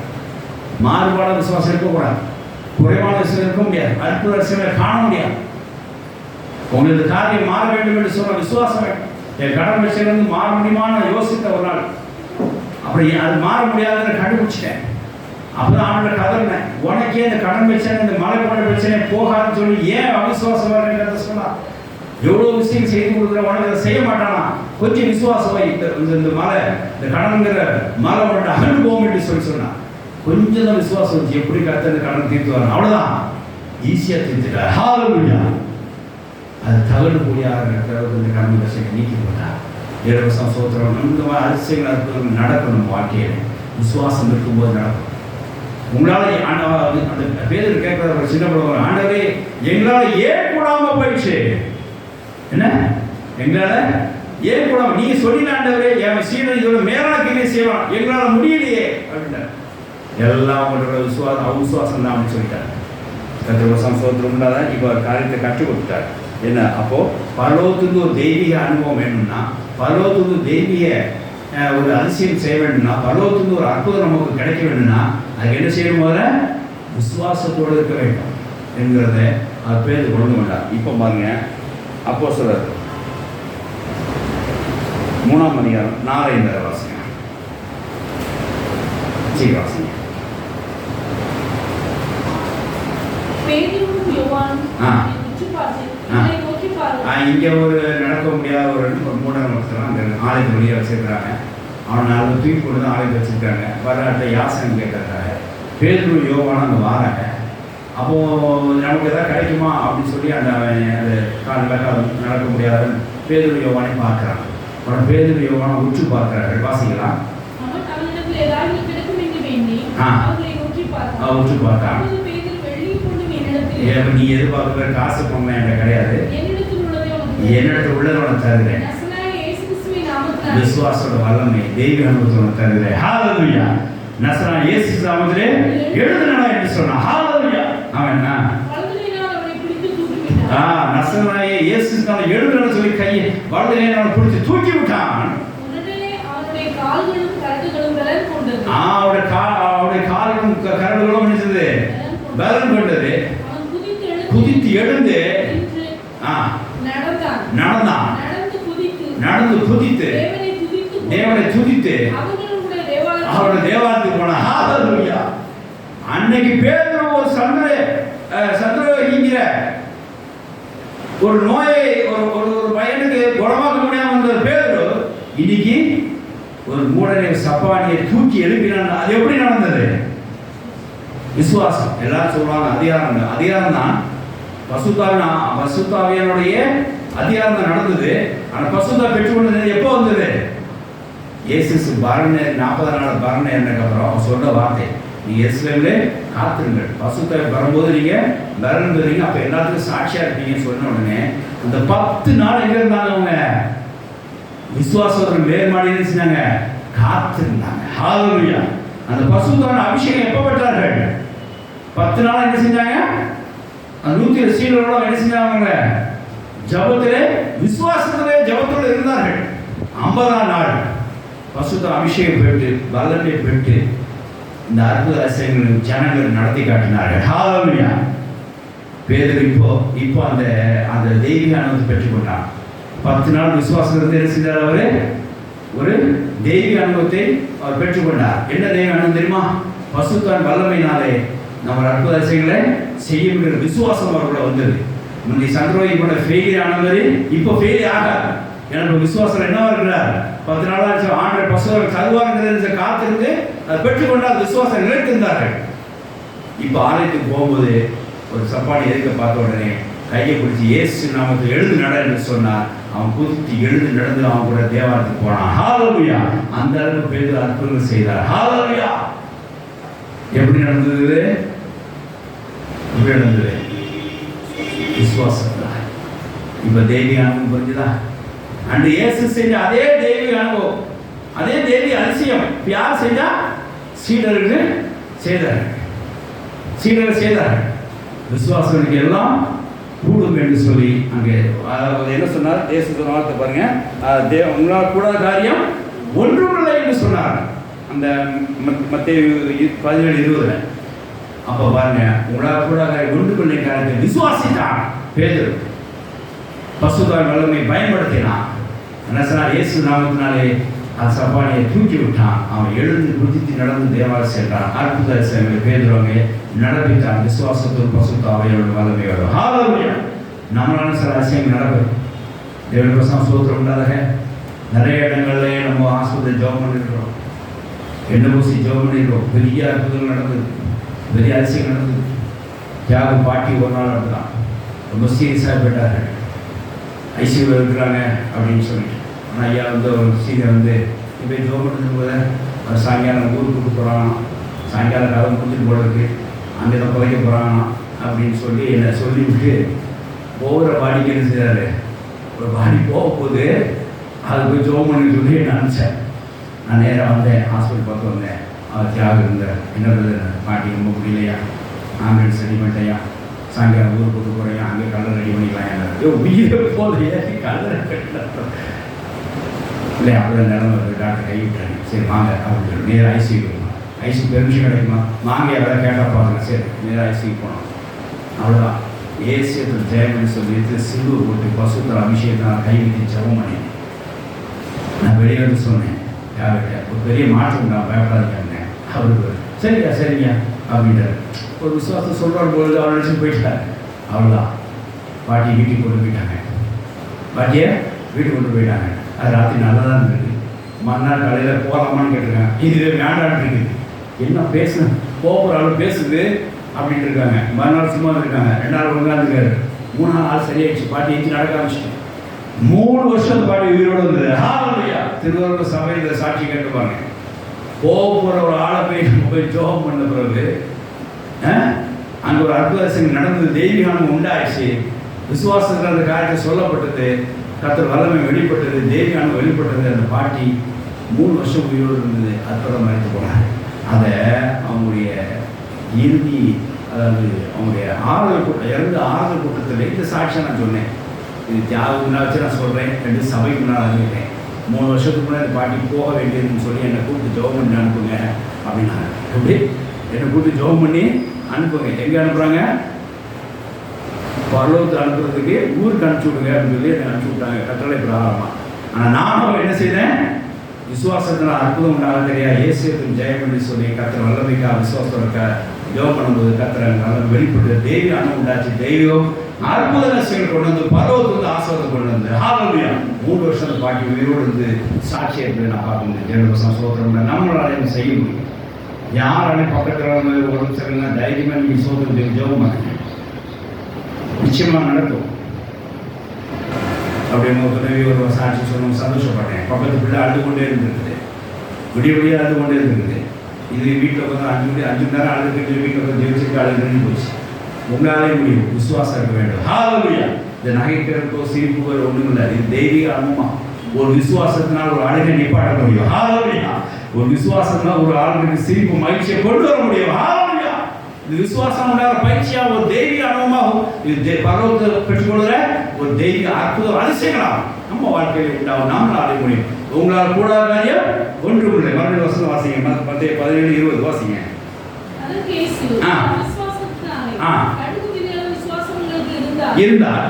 மாறுபாட விசுவாசம் இருக்கக்கூடாது. குறைவான விஷயம் இருக்க முடியாது. அற்புத விஷயங்களை காண முடியாது. உங்களுக்கு காரியம் மாற வேண்டும் என்று சொல்ல விசுவாசம் வேண்டும். என் கடன் விஷயம் மாற முடியுமான்னு யோசித்த ஒரு நாள், அப்படி அது மாற முடியாதுன்னு கண்டுபிடிச்சிட்டேன். அப்பதான் அவனோட கதறினேன், உனக்கே இந்த கடன் பிரச்சனை, இந்த மலை போன பிரச்சனை போகாதுன்னு சொல்லி ஏன் அவிசுவாசம் வரேங்கிறத சொன்னா, எவ்வளோ விஷயம் செய்து கொடுக்குற உனக்கு அதை செய்ய மாட்டானா, கொஞ்சம் விசுவாசம் இந்த மலை, இந்த கடன்கிற மலை உனக்கு அகன்று போகும் என்று சொன்னான். கொஞ்சம் தான் விசுவாசம் வச்சு எப்படி கத்த இந்த கடன் தீர்த்து வரணும், அவ்வளோதான். ஈஸியாக தீர்த்துட்டார். ஹல்லேலூயா. அது தகடு கூடியாக இந்த கடன் பிரச்சனை நீக்கி போட்டார். இலவசம் சோத்திரம் இந்த மாதிரி அதிசயங்கள் அற்புதங்கள் நடக்கணும். வாழ்க்கையில் விசுவாசம் இருக்கும்போது நடக்கும். உங்களால் அந்த பேர் கேட்கிற ஒரு சின்ன பிள்ளை, ஆண்டவரே எங்களால் ஏன் கூடாமல் போயிடுச்சு, என்ன எங்களால் ஏன் கூடாம நீங்க சொல்லின ஆண்டவரே என் சீடனை இதோட மேலான கிரியை செய்யலாம், எங்களால் முடியலையே அப்படின்ட்டார். எல்லாம் உங்களோட விசுவாசம் அவிசுவாசம் தான் அப்படின்னு சொல்லிட்டார். கத்திரவசம் சோத்திரம் தான் இப்போ காரியத்தை கற்றுக் கொடுத்தார். என்ன அப்போ பரலோகத்துக்கு ஒரு தெய்வீக அனுபவம் வேணும்னா, பரலோகத்துக்கு தெய்வீக ஒரு அதிசயம் செய்ய வேண்டும்னா, பரலோகத்துக்கு ஒரு அற்புதம் நமக்கு கிடைக்க வேண்டும்னா அதுக்கு என்ன செய்யணும்? போல விசுவாசத்தோடு இருக்க வேண்டும் என்கிறத அது பேர் கொண்டு வந்தார். இப்போ பாருங்க, அப்போஸ்தலர் 3ஆம் அதிகாரம் 4 வாசிங்க. வாசிங்க. இங்கே ஒரு நடக்க முடியாத ஒரு மூடம் அந்த ஆலயத்து வழியாக வச்சிருக்கிறாங்க. அவனை நாலு தூக்கி கொண்டு தான் ஆலயத்தை வச்சிருக்காங்க. வரலாற்றை யாசகம் கேட்கறாங்க. பேதுரு யோவான் அங்கே வாராங்க. அப்போது நமக்கு எதாவது கிடைக்குமா அப்படின்னு சொல்லி அந்த காலில் நடக்க முடியாத பேதுரு யோவானை பார்க்குறாங்க. அவன் பேதுரு யோவானை உற்று பார்க்குறாரு. வாசிக்கலாம். உற்று பார்த்தான். நீ எதிர்பார்க்குற காசு பொம்மை என்கிட்ட கிடையாது, என்னிடத்தில் உள்ளதை உனக்கு தருகிறேன். விசுவாசோட வல்லமை தெய்வ அனுபவத்தை உனக்கு தருகிறேன். ஹல்லேலூயா. நசரேயனாகிய இயேசு நாமத்திலே எழுதுனடா என்று சொன்னான். ஹல்லேலூயா. அவன் நசரேயனாகிய இயேசு நாமத்திலே எழுதுனடா சொல்லி கையை வலதுகையினால அவனை பிடிச்சு தூக்கி விட்டான். அவருடைய கால்களும் கரடுகளும் நினைச்சது பலன் கொண்டது. குதித்து எழுந்து நடந்து குதித்து தேவனை துதித்து அவருடைய தேவாலயத்துக்கு போனான். ஹல்லேலூயா. அன்னைக்கு பேதுரு ஒரு சந்திரகிற ஒரு நோயை ஒரு பையனுக்கு குணமாக்க முடியாம வந்த பேதுரு இன்னைக்கு ஒரு மூடனை சப்பானியை தூக்கி எழுப்பினான். அது எப்படி நடந்தது? விசுவாசம். எல்லாரும் சொல்லுவாங்க அதிகாரம் தான் பசுத்தாவியனுடைய அதிகாரம் தான் நடந்தது. ஆனால் பசுத்தா பெற்றுக்கொண்டது எப்போ வந்தது? இயேசு பரண 40 நாள் பரண என்னக்கப்புறம் அவன் சொல்ற வார்த்தை, நீங்க எருசலேமிலே காத்துருங்கள், பசுத்தாவி வரும்போது நீங்க பரண் பெறுவீங்க, அப்போ எல்லாத்துக்கும் சாட்சியா இருப்பீங்கன்னு சொன்ன உடனே அந்த 10 நாள் எங்க இருந்தாங்க? அவங்க விசுவாசத்தில் மேல்மாடின்னு செஞ்சாங்க, காத்திருந்தாங்க. ஹல்லேலூயா. அந்த பசுத்தாவின் அபிஷேகம் எப்போ பெற்றார்கள்? 10 நாள் என்ன செஞ்சாங்க? 100 சீடர்களோட என்ன செஞ்சாங்க? ஜபத்திலே விசுவாசத்திலே ஜபத்தோடு இருந்தார்கள். 50ஆம் நாள் பசுத்த அபிஷேகம் பெற்று வல்லமை பெற்று இந்த அற்புத அதிசயங்களை ஜனங்கள் நடத்தி காட்டினார்கள். ஹல்லேலூயா. பேதுரு இப்போ அந்த தெய்வீக அனுபவத்தை பெற்றுக்கொண்டார். 10 நாள் விசுவாசத்தை என்ன செஞ்சார்? அவரு ஒரு தெய்வீக அனுபவத்தை அவர் பெற்றுக்கொண்டார். என்ன தெய்வீக அனுபவம் தெரியுமா? பசுத்தான் வல்லமையினாலே நம்ம அற்புத அதிசயங்களை செய்யுங்கிற விசுவாசம் அவர்களை வந்தது. முந்தைய சந்திரோகி கூட ஃபெயிலியர் ஆனவரு இப்போ ஃபெயிலியர் ஆகாது. எனக்கு விசுவாசம் என்னவா இருக்கிறார்? 10 நாளாச்சு ஆண்டவர் பசுவர் தருவாருங்கிறத காத்திருந்து அதை பெற்றுக்கொண்டால் விசுவாசம் நிலைத்திருந்தார்கள். இப்போ ஆலயத்துக்கு போகும்போது ஒரு சப்பாடி எதிர்க்க பார்த்த உடனே கையை பிடிச்சி இயேசு நாமத்தில் எழுந்து நட என்று சொன்னார். அவன் குதித்து எழுந்து நடந்து அவன் கூட தேவாலயத்துக்கு போனான். ஹல்லேலூயா. அந்த அளவுக்கு பேதுரு அற்புதங்கள் செய்தார். ஹல்லேலூயா. எப்படி நடந்தது? நடந்தது விசுவாசம். இப்ப தெய்வீக அனுபவம் புரிஞ்சுதா? அன்று இயேசு செஞ்ச அதே தெய்வீக அனுபவம், அதே தெய்வீக அதிசயம் யார் செஞ்சா? சீடருக்கு செய்தார்கள். சீடர்கள் செய்தார்கள். விசுவாசங்களுக்கு எல்லாம் கூடும் என்று சொல்லி அங்கே என்ன சொன்னார்? தேச வார்த்தை பாருங்க, உங்களால் கூடாத காரியம் ஒன்றுமில்லை என்று சொன்னார். அந்த மத்தேயு 17:20. அப்போ பாருங்க, உங்களால் கூடாத காரியம் ஒன்றுமில்லை காரியத்தை விசுவாசித்தான் பேதுரு. பசுத்தாவின் வல்லமை பயன்படுத்தினான். என்ன சொன்னார்? இயேசு நாமத்தினாலே அந்த சப்பானியை தூக்கி விட்டான். அவன் எழுந்து குதித்து நடந்து தேவாலயம் சென்றான். அற்புத செயல்களை பேதுருவாங்க நடப்பித்தான். விசுவாசத்தோடு பசுத்தாவையோட வல்லமை வரும். ஹல்லேலூயா. நம்மளால சில அதிசயங்கள் நடக்கும். தேவனுக்கு சோத்திரம் உண்டாதாக. நிறைய இடங்கள்ல நம்ம ஆஸ்பத்திரி ஜெபம் பண்ணிருக்கிறோம், எண்ணெய் பூசி ஜெபம் பண்ணிருக்கிறோம். பெரிய அற்புதங்கள் நடந்தது, பெரிய அதிசயம் நடந்தது. தியாக பாட்டி ஒரு நாள் நடந்தான். ரொம்ப சீரியஸாக போயிட்டார்கள். ஐசியூவில் இருக்கிறாங்க அப்படின்னு சொல்லிட்டு. ஆனால் ஐயா வந்து ஒரு சீனியர் வந்து இப்போ ஜோம் பண்ணிட்டு போத அவர் சாயங்காலம் ஊருக்கு கூப்பிட்டு போகிறாங்க. சாயங்காலம் காலம் முடிச்சுட்டு போல இருக்கு, அங்கே தான் புதைக்க போகிறாங்க அப்படின்னு சொல்லி என்னை சொல்லிவிட்டு ஒவ்வொரு பாடிக்கு என்ன செய்கிறாரு, ஒரு பாடி போகும்போது அது போய் ஜோம் பண்ணி சொல்லி நினச்சேன். நான் நேராக வந்தேன், ஹாஸ்பிட்டல் பார்த்து வந்தேன். அவர் தியாக இருந்தார். என்ன பாட்டி ரொம்ப முடியலையா, ஆம்புலன்ஸ் ரெடி பண்ணிட்டேயா, சாயங்காலம் ஊருக்கு கூட்டு போகிறேன், அங்கே கலர் ரெடி பண்ணிக்கலாம். உயிரை போதையே கலர் இல்லை, அப்படியே நிலம டாக்டர் கைவிட்டாங்க. சரி வாங்க அப்படின்னு சொல்லி நேராக ஐசியூ போகணும். ஐசியூ பெர்மிஷன் கிடைக்குமா, வாங்க எவ்வளோ கேட்டால் பாருங்க. சரி நேராக ஐசியூ போனோம். அவ்வளோதான். ஏசியத்தில் ஜெயமணி சொல்லிட்டு சிலுவை போட்டு பசுத்தர் அபிஷேகத்தான் கை வைத்து ஜெபம் பண்ணி நான் வெளியே வந்து சொன்னேன். யார்கிட்ட ஒரு பெரிய மாற்றம் உண்டா, பயப்படாதீங்க. அவருக்கு சரிங்க சரிங்க அப்படின்றார். ஒரு விசுவாசம் சொல்கிறார் பொழுது அவர் நினச்சி போயிட்டார். அவ்வளோதான். பாட்டி வீட்டுக்கு கொண்டு போயிட்டாங்க. பாட்டியை வீட்டுக்கு கொண்டு போயிட்டாங்க. அது ராத்திரி நல்லா தான் இருந்தது. மறுநாள் காலையில் போகலாமான்னு கேட்டிருக்காங்க. இதுவே வேண்டான்னு இருக்குது. என்ன பேசுனேன், போகிற ஆள் பேசுது அப்படின்ட்டு இருக்காங்க. மறுநாள் சும்மா இருக்காங்க. 2 நாள் உட்காந்துருக்காரு. 3 நாள் சரியாயிடுச்சு. பாட்டி எஞ்சி நடக்க ஆரம்பிச்சிட்டேன். 3 வருஷம் பாட்டி உயிரோடு இருந்தது. ஹல்லேலூயா. திருவாரூர் சபையில் சாட்சி கேட்டுப்பாங்க. போகிற ஒரு ஆளை போய் ஜோகம் பண்ண பிறகு அங்கே ஒரு அற்புதம் நடந்தது. தெய்வீகம் உண்டாயிடுச்சு. விசுவாசத்தில் அந்த காரியத்தை சொல்லப்பட்டது. கர்த்தர் வல்லமை வெளிப்பட்டது, தெய்வீகம் வெளிப்பட்டது. அந்த பாட்டி 3 வருஷம் உயிரோடு இருந்தது. அற்புதம் மறைத்து போனாங்க. அதை அவங்களுடைய இறுதி, அதாவது அவங்களுடைய ஆறுதல் கூட்டம், இறந்து ஆறுதல் கூட்டத்தில் இந்த சாட்சியை நான் சொன்னேன். இது தியாகம் முன்னாடி வச்சு நான் சொல்கிறேன். 2 சபைக்கு முன்னால் அறிவிட்டேன். 3 வருஷத்துக்கு முன்னாடி பாட்டி போக வேண்டியதுன்னு சொல்லி என்னை கூப்பிட்டு ஜெபம் பண்ணி அனுப்புங்க அப்படின்னாங்க. எப்படி என்னை கூப்பிட்டு ஜெபம் பண்ணி அனுப்புங்க. எங்கே அனுப்புகிறாங்க? பரலோகத்தை அனுப்புறதுக்கு ஊருக்கு அனுப்பிச்சி விடுங்க அப்படின்னு சொல்லி என்னை அனுப்பிச்சி விட்டாங்க கட்டளை பிரகாரமாக. ஆனால் நானும் என்ன செய்தேன்? விசுவாசத்தில் அற்புதம் உண்டாக தெரியாது. ஏசியத்தின் ஜெயம் என்று சொல்லி கர்த்தர் வல்லமைக்கா விசுவாசத்தோட ஜெபம் பண்ணும்போது கர்த்தர் நல்லா வெளிப்பட்டு தெய்வீகம் உண்டாச்சு. தெய்வம் அற்புத ரசிகள் கொண்டு வந்து பரலோகத்துக்கு ஆசீர்வாதம் கொண்டு வந்து ஹல்லேலூயா. 3 வருஷம் பாட்டி உயிரோடு இருந்து சாட்சி எப்படி நான் பார்க்க முடியும். ஜெயலலிதா சோதரம் நம்மளால செய்ய முடியும். யாராலையும் பக்கத்தில் உடம்பு சரியில்லை தைரியமாக நீங்கள் சோதனை ஜெபம் பண்ணுங்க, நிச்சயமாக நடக்கும். அப்படின்னு ஒரு துணைவி ஒரு சாட்சி சொல்லணும். சந்தோஷப்பட்டேன். பக்கத்து பிள்ளை அழுது கொண்டே இருந்திருக்குது. விடிய அழுது கொண்டே இருந்திருக்குது. இது வீட்டில் வந்து 5 மணி நேரம் அழுதுட்டு வீட்டில் வந்து ஜெயிச்சுட்டு அழுதுன்னு போச்சு. உங்களாலே முடியும். விசுவாசம் இருக்க வேண்டும். ஹல்லேலூயா. இந்த நகைக்கிறதுக்கோ சிரிப்புக்கோ ஒன்றும் இல்லை. இது தெய்வீக அனுபவம். ஒரு விசுவாசத்தினால் ஒரு அழகை நிப்பாட்ட முடியும். ஹல்லேலூயா. ஒரு விசுவாசத்தினால் ஒரு ஆளுக்கு சிரிப்பு மகிழ்ச்சியை கொண்டு வர முடியும். ஹல்லேலூயா. இது விசுவாசம் உண்டாகிற பயிற்சியாக ஒரு தெய்வீக அனுபவமாகும். இது பரலோகத்தை பெற்றுக்கொள்கிற ஒரு தெய்வீக அற்புதம் அதிசயங்களாகும். நம்ம வாழ்க்கையில் உண்டாகும். நம்மளால் அடைய முடியும். உங்களால் கூடாத காரியம் ஒன்றுமில்லை. மறுபடியும் வசனம் வாசிங்க. 17:20 வாசிங்க. இருந்தால்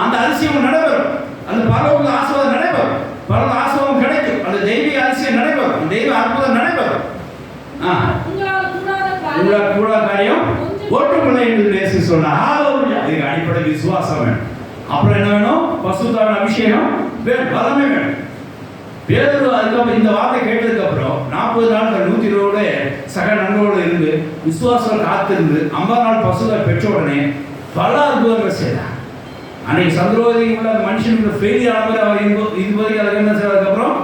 அந்த அதிசயம் நடைபெறும். அந்த பரலோக ஆசீர்வாதம் நடைபெறும். பரலோக ஆசீர்வாதம் கிடைக்கும். அந்த தெய்வீக அதிசயம் நடைபெறும். தெய்வ அற்புதம் நடைபெறும். உங்களால் கூடாத காரியம் ஒன்றுமில்லை என்று இயேசு சொன்னார். ஹல்லேலூயா. இதுக்கு அடிப்படை விசுவாசம் வேணும். அப்புறம் என்ன வேணும்? பரிசுத்தாவின் அபிஷேகம் வேணும், வல்லமை வேணும். பேதுரு அதுக்கப்புறம் இந்த வார்த்தை கேட்டதுக்கு அப்புறம் 40 நாட்கள் 120 சக நண்பர்களோடு இருந்து விசுவாசம் காத்திருந்து 50 நாள் பசுவை பெற்ற உடனே பல அற்புதங்கள் செய்தார். அன்னைக்கு சந்திரோதிகள் அந்த மனுஷனுக்கு ஃபெயிலியர் ஆனவர் அவர் இதுவரைக்கும் அதுக்கு என்ன செய்வதுக்கப்புறம்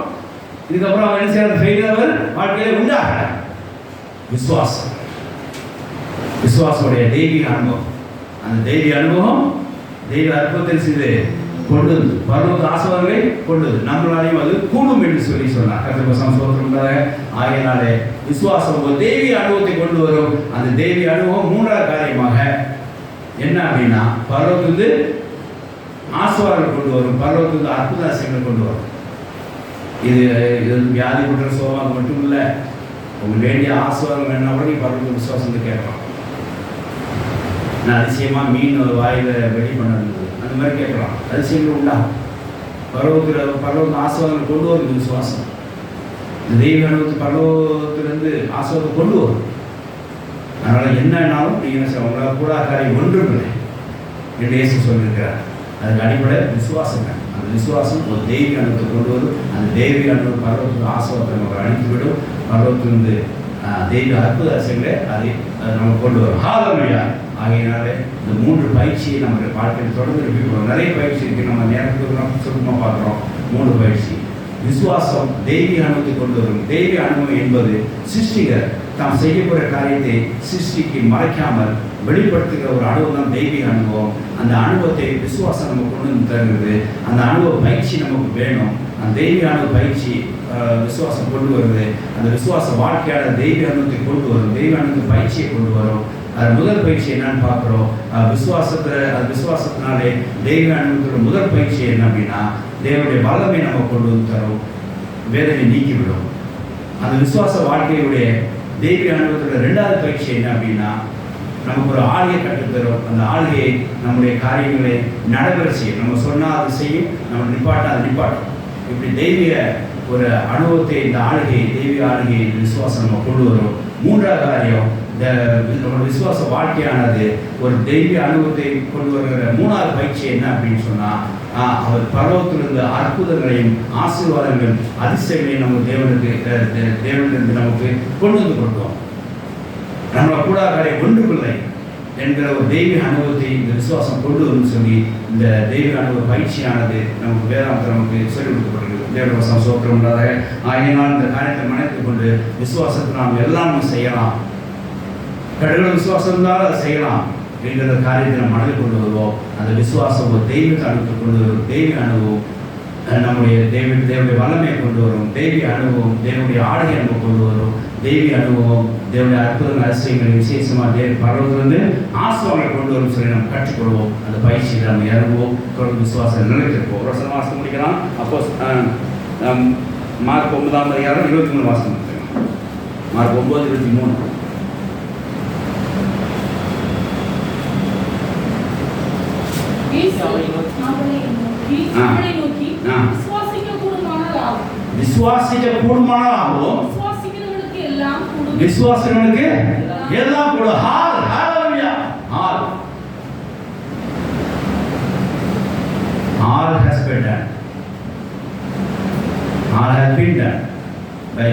இதுக்கப்புறம் அவர் என்ன செய்யறது? ஃபெயிலியர் அவர் வாழ்க்கையில் உண்டாக விசுவாசம், விசுவாசமுடைய தெய்வீக அனுபவம். அந்த தெய்வீக அனுபவம் தெய்வ அற்புதத்தை செய்து கொண்டு வந்து பரலோக ஆசீர்வாதங்களை கொண்டு வந்து நம்மளாலையும் அது கூடும் என்று சொல்லி சொன்னார். கர்த்தருக்கு ஸ்தோத்திரம் உண்டாக. ஆகையினாலே விசுவாசம் ஒரு தெய்வீக அனுபவத்தை கொண்டு வரும். அந்த தெய்வீக அனுபவம் மூன்றாவது காரியமாக என்ன அப்படின்னா பரலோகத்திலிருந்து ஆசீர்வாதங்கள் கொண்டு வரும், பரலோகத்திலிருந்து அற்புத அதிசயங்களை கொண்டு வரும். இது வியாதி குற்ற சோகம் மட்டும் இல்லை, உங்களுக்கு வேண்டிய ஆசீர்வாதம் வேணா கூட நீ பரலோக விசுவாசம் கேட்கலாம். நான் அதிசயமாக மீன் வாயில் வெளி பண்ணது அந்த மாதிரி கேட்கலாம். அதிசயங்கள் உண்டா? பரலோக ஆசீர்வாதங்கள் கொண்டு வரும் விசுவாசம். இந்த தெய்வ அனுபவத்தை பரலோகத்திலிருந்து ஆசீர்வாதம் கொண்டு வரும். அதனால் என்னன்னாலும் நீங்கள் உங்களால் கூட காரியம் ஒன்றும் இல்லை என்று இயேசு சொல்லியிருக்கிறார். அதுக்கு அடிப்படை விசுவாசம். அந்த விசுவாசம் ஒரு தெய்வீக அனுபவத்தை கொண்டு வரும். அந்த தெய்வீக அனுபவம் பரலோகத்துக்கு ஆசீர்வாதத்தை நமக்கு அனுப்பிவிடும். பரலோகத்திலிருந்து தெய்வ அற்புத அதிசயங்களை அதை நமக்கு கொண்டு வரும். ஹல்லேலூயா. ஆகையினாலே இந்த 3 பயிற்சியை நம்ம வாழ்க்கையில் தொடர்ந்து இருக்கிறோம். நிறைய பயிற்சி இருக்குது, நம்ம நேரத்துக்கு சுருக்கமாக பார்க்குறோம். 3 பயிற்சி. விசுவாசம் தெய்வீக அனுபவத்தை கொண்டு வரும். தெய்வீக அனுபவம் என்பது சிருஷ்டிகர் தாம் செய்யப்படுற காரியத்தை சிருஷ்டிக்கு மறைக்காமல் வெளிப்படுத்துகிற ஒரு அனுபவம் தான் தெய்வீக அனுபவம். அந்த அனுபவத்தை விசுவாசம் நம்ம கொண்டு வந்து தருகிறது. அந்த அனுபவ பயிற்சி நமக்கு வேணும். அந்த தெய்வீக அனுபவ பயிற்சி விசுவாசம் கொண்டு வருது. அந்த விசுவாச வாழ்க்கையான தெய்வீக அனுபவத்தை கொண்டு வரும். தெய்வ அனுபவ பயிற்சியை கொண்டு வரும். அது முதல் பயிற்சி என்னன்னு பார்க்குறோம். விசுவாசத்தினாலே தெய்வ அனுபவத்தோட முதல் பயிற்சி என்ன அப்படின்னா தேவனுடைய வல்லமை நம்ம கொண்டு வந்து தரும், வேதனை நீக்கிவிடும். அந்த விசுவாச வாழ்க்கையுடைய தெய்வீக அனுபவத்தோட 2வது பயிற்சி என்ன அப்படின்னா நமக்கு ஒரு ஆளுகை கற்றுத்தரும். அந்த ஆளுகையை நம்முடைய காரியங்களை நடைபெற செய்யும். நம்ம சொன்னால் அது செய்யும், நம்ம நிப்பாட்ட அது நிப்பாட்டும். இப்படி தெய்வீக ஒரு அனுபவத்தை இந்த ஆளுகை தெய்வீக ஆளுகை விசுவாசம் நம்ம கொண்டு வரும். 3வது காரியம் நம்மளோட விசுவாச வாழ்க்கையானது ஒரு தெய்வீக அனுபவத்தை கொண்டு வருகிற 3வது பயிற்சி என்ன அப்படின்னு சொன்னால் அவர் பரலோகத்திலிருந்து அற்புதங்களையும் ஆசீர்வாதங்கள் அதிசயங்களையும் நம்ம தேவனிலிருந்து நமக்கு கொண்டு வந்து கொடுத்தோம். நம்மளை கூட ஒன்றுமில்லை என்கிற ஒரு தெய்வீக அனுபவத்தை இந்த விசுவாசம் கொண்டு வரும்னு சொல்லி இந்த தெய்வீக அனுபவ பயிற்சியானது நமக்கு வேதாந்தம் நமக்கு சொல்லிக் கொடுக்கப்படுகிறது. தேவ சோத்திரம் உண்டாக. ஆகையினால் இந்த காரியத்தை மனத்துக் கொண்டு விசுவாசத்தை நாம் எல்லாம் செய்யலாம், கடவுள் விசுவாசம் இருந்தால் அதை செய்யலாம் என்கிற காரியத்தை நம்ம மனதில் கொண்டு வருவோம். அந்த விசுவாசம் ஒரு தெய்வத்தை அனுபவத்தை கொண்டு வரும். தெய்வீக அனுபவம் நம்முடைய தேவனுடைய வல்லமையை கொண்டு வரும். தெய்வீக அனுபவம் தேவனுடைய ஆளுகை அனுபவம் கொண்டு வரும். தெய்வீக அனுபவம் தேவனுடைய அற்புத அதிசயங்களை விசேஷமாக பரலோகத்திலிருந்து ஆசீர்வாதங்களை கொண்டு வரும் சொல்லி நம்ம கற்றுக்கொள்வோம். அந்த பயிற்சியில் நம்ம இறங்குவோம். தொடர்ந்து விசுவாசம் நிலைத்திருப்போம். ஒரு வருஷம் வாசம் முடிக்கலாம். அப்போ மார்க் 9ஆம் அதிகாரம் 23 வாசம் முடிக்கலாம். மார்க் 9:23. விசுவாசிக்க கூடுமானாலும் விசுவாசிகளுக்கு எல்லாம் கூடும். ஹல்லேலூயா. All has been done. All has been done by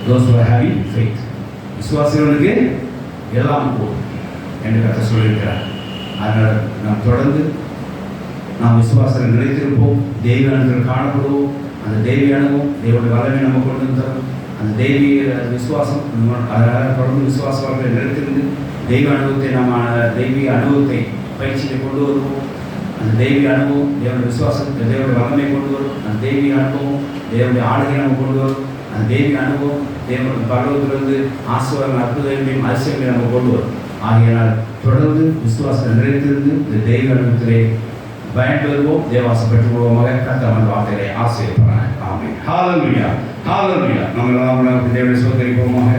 those who are having faith. விசுவாசிகளுக்கு எல்லாம் கூடும் என்று கர்த்தர் சொல்லியிருக்கிறார். அதனால் நாம் தொடர்ந்து நாம் விசுவாசத்தில் நிலைத்திருப்போம். தெய்வ அனுபவத்தில் காணப்படுவோம். அந்த தெய்வீக அனுபவம் தேவனுடைய வல்லமை நம்ம கொண்டு வந்து தரும். அந்த தெய்வீக விசுவாசம் அதனால் தொடர்ந்து விசுவாச வாழ்க்கையை நிலைத்திருந்து தெய்வ அனுபவத்தை நம்ம தெய்வீக அனுபவத்தை பயிற்சியை கொண்டு வருவோம். அந்த தெய்வீக அனுபவம் தேவனுடைய விசுவாசத்தை தேவனுடைய வல்லமை கொண்டு வரும். அந்த தெய்வீக அனுபவம் தேவனுடைய ஆளுகை நம்ம கொண்டு வரும். அந்த தெய்வீக அனுபவம் தேவனுடைய பரலோகத்திலிருந்து ஆசீர்வாதம் அற்புதங்களையும் அதிசயங்களையும் நம்ம கொண்டு வரும். ஆகையினால் தொடர்ந்து விசுவாசத்தை நிறைத்திருந்து இந்த தெய்வ அனுபவத்திலே பயந்து வருவோம். தேவாசம் பெற்றுக்கொள்வோமாக. கர்த்தர் வார்த்தைகளை ஆசீர்வதிப்பாராக. ஆமென். ஹல்லேலூயா. ஹல்லேலூயா. நம்ம எல்லாம் தேவனை சோதரிப்போமாக.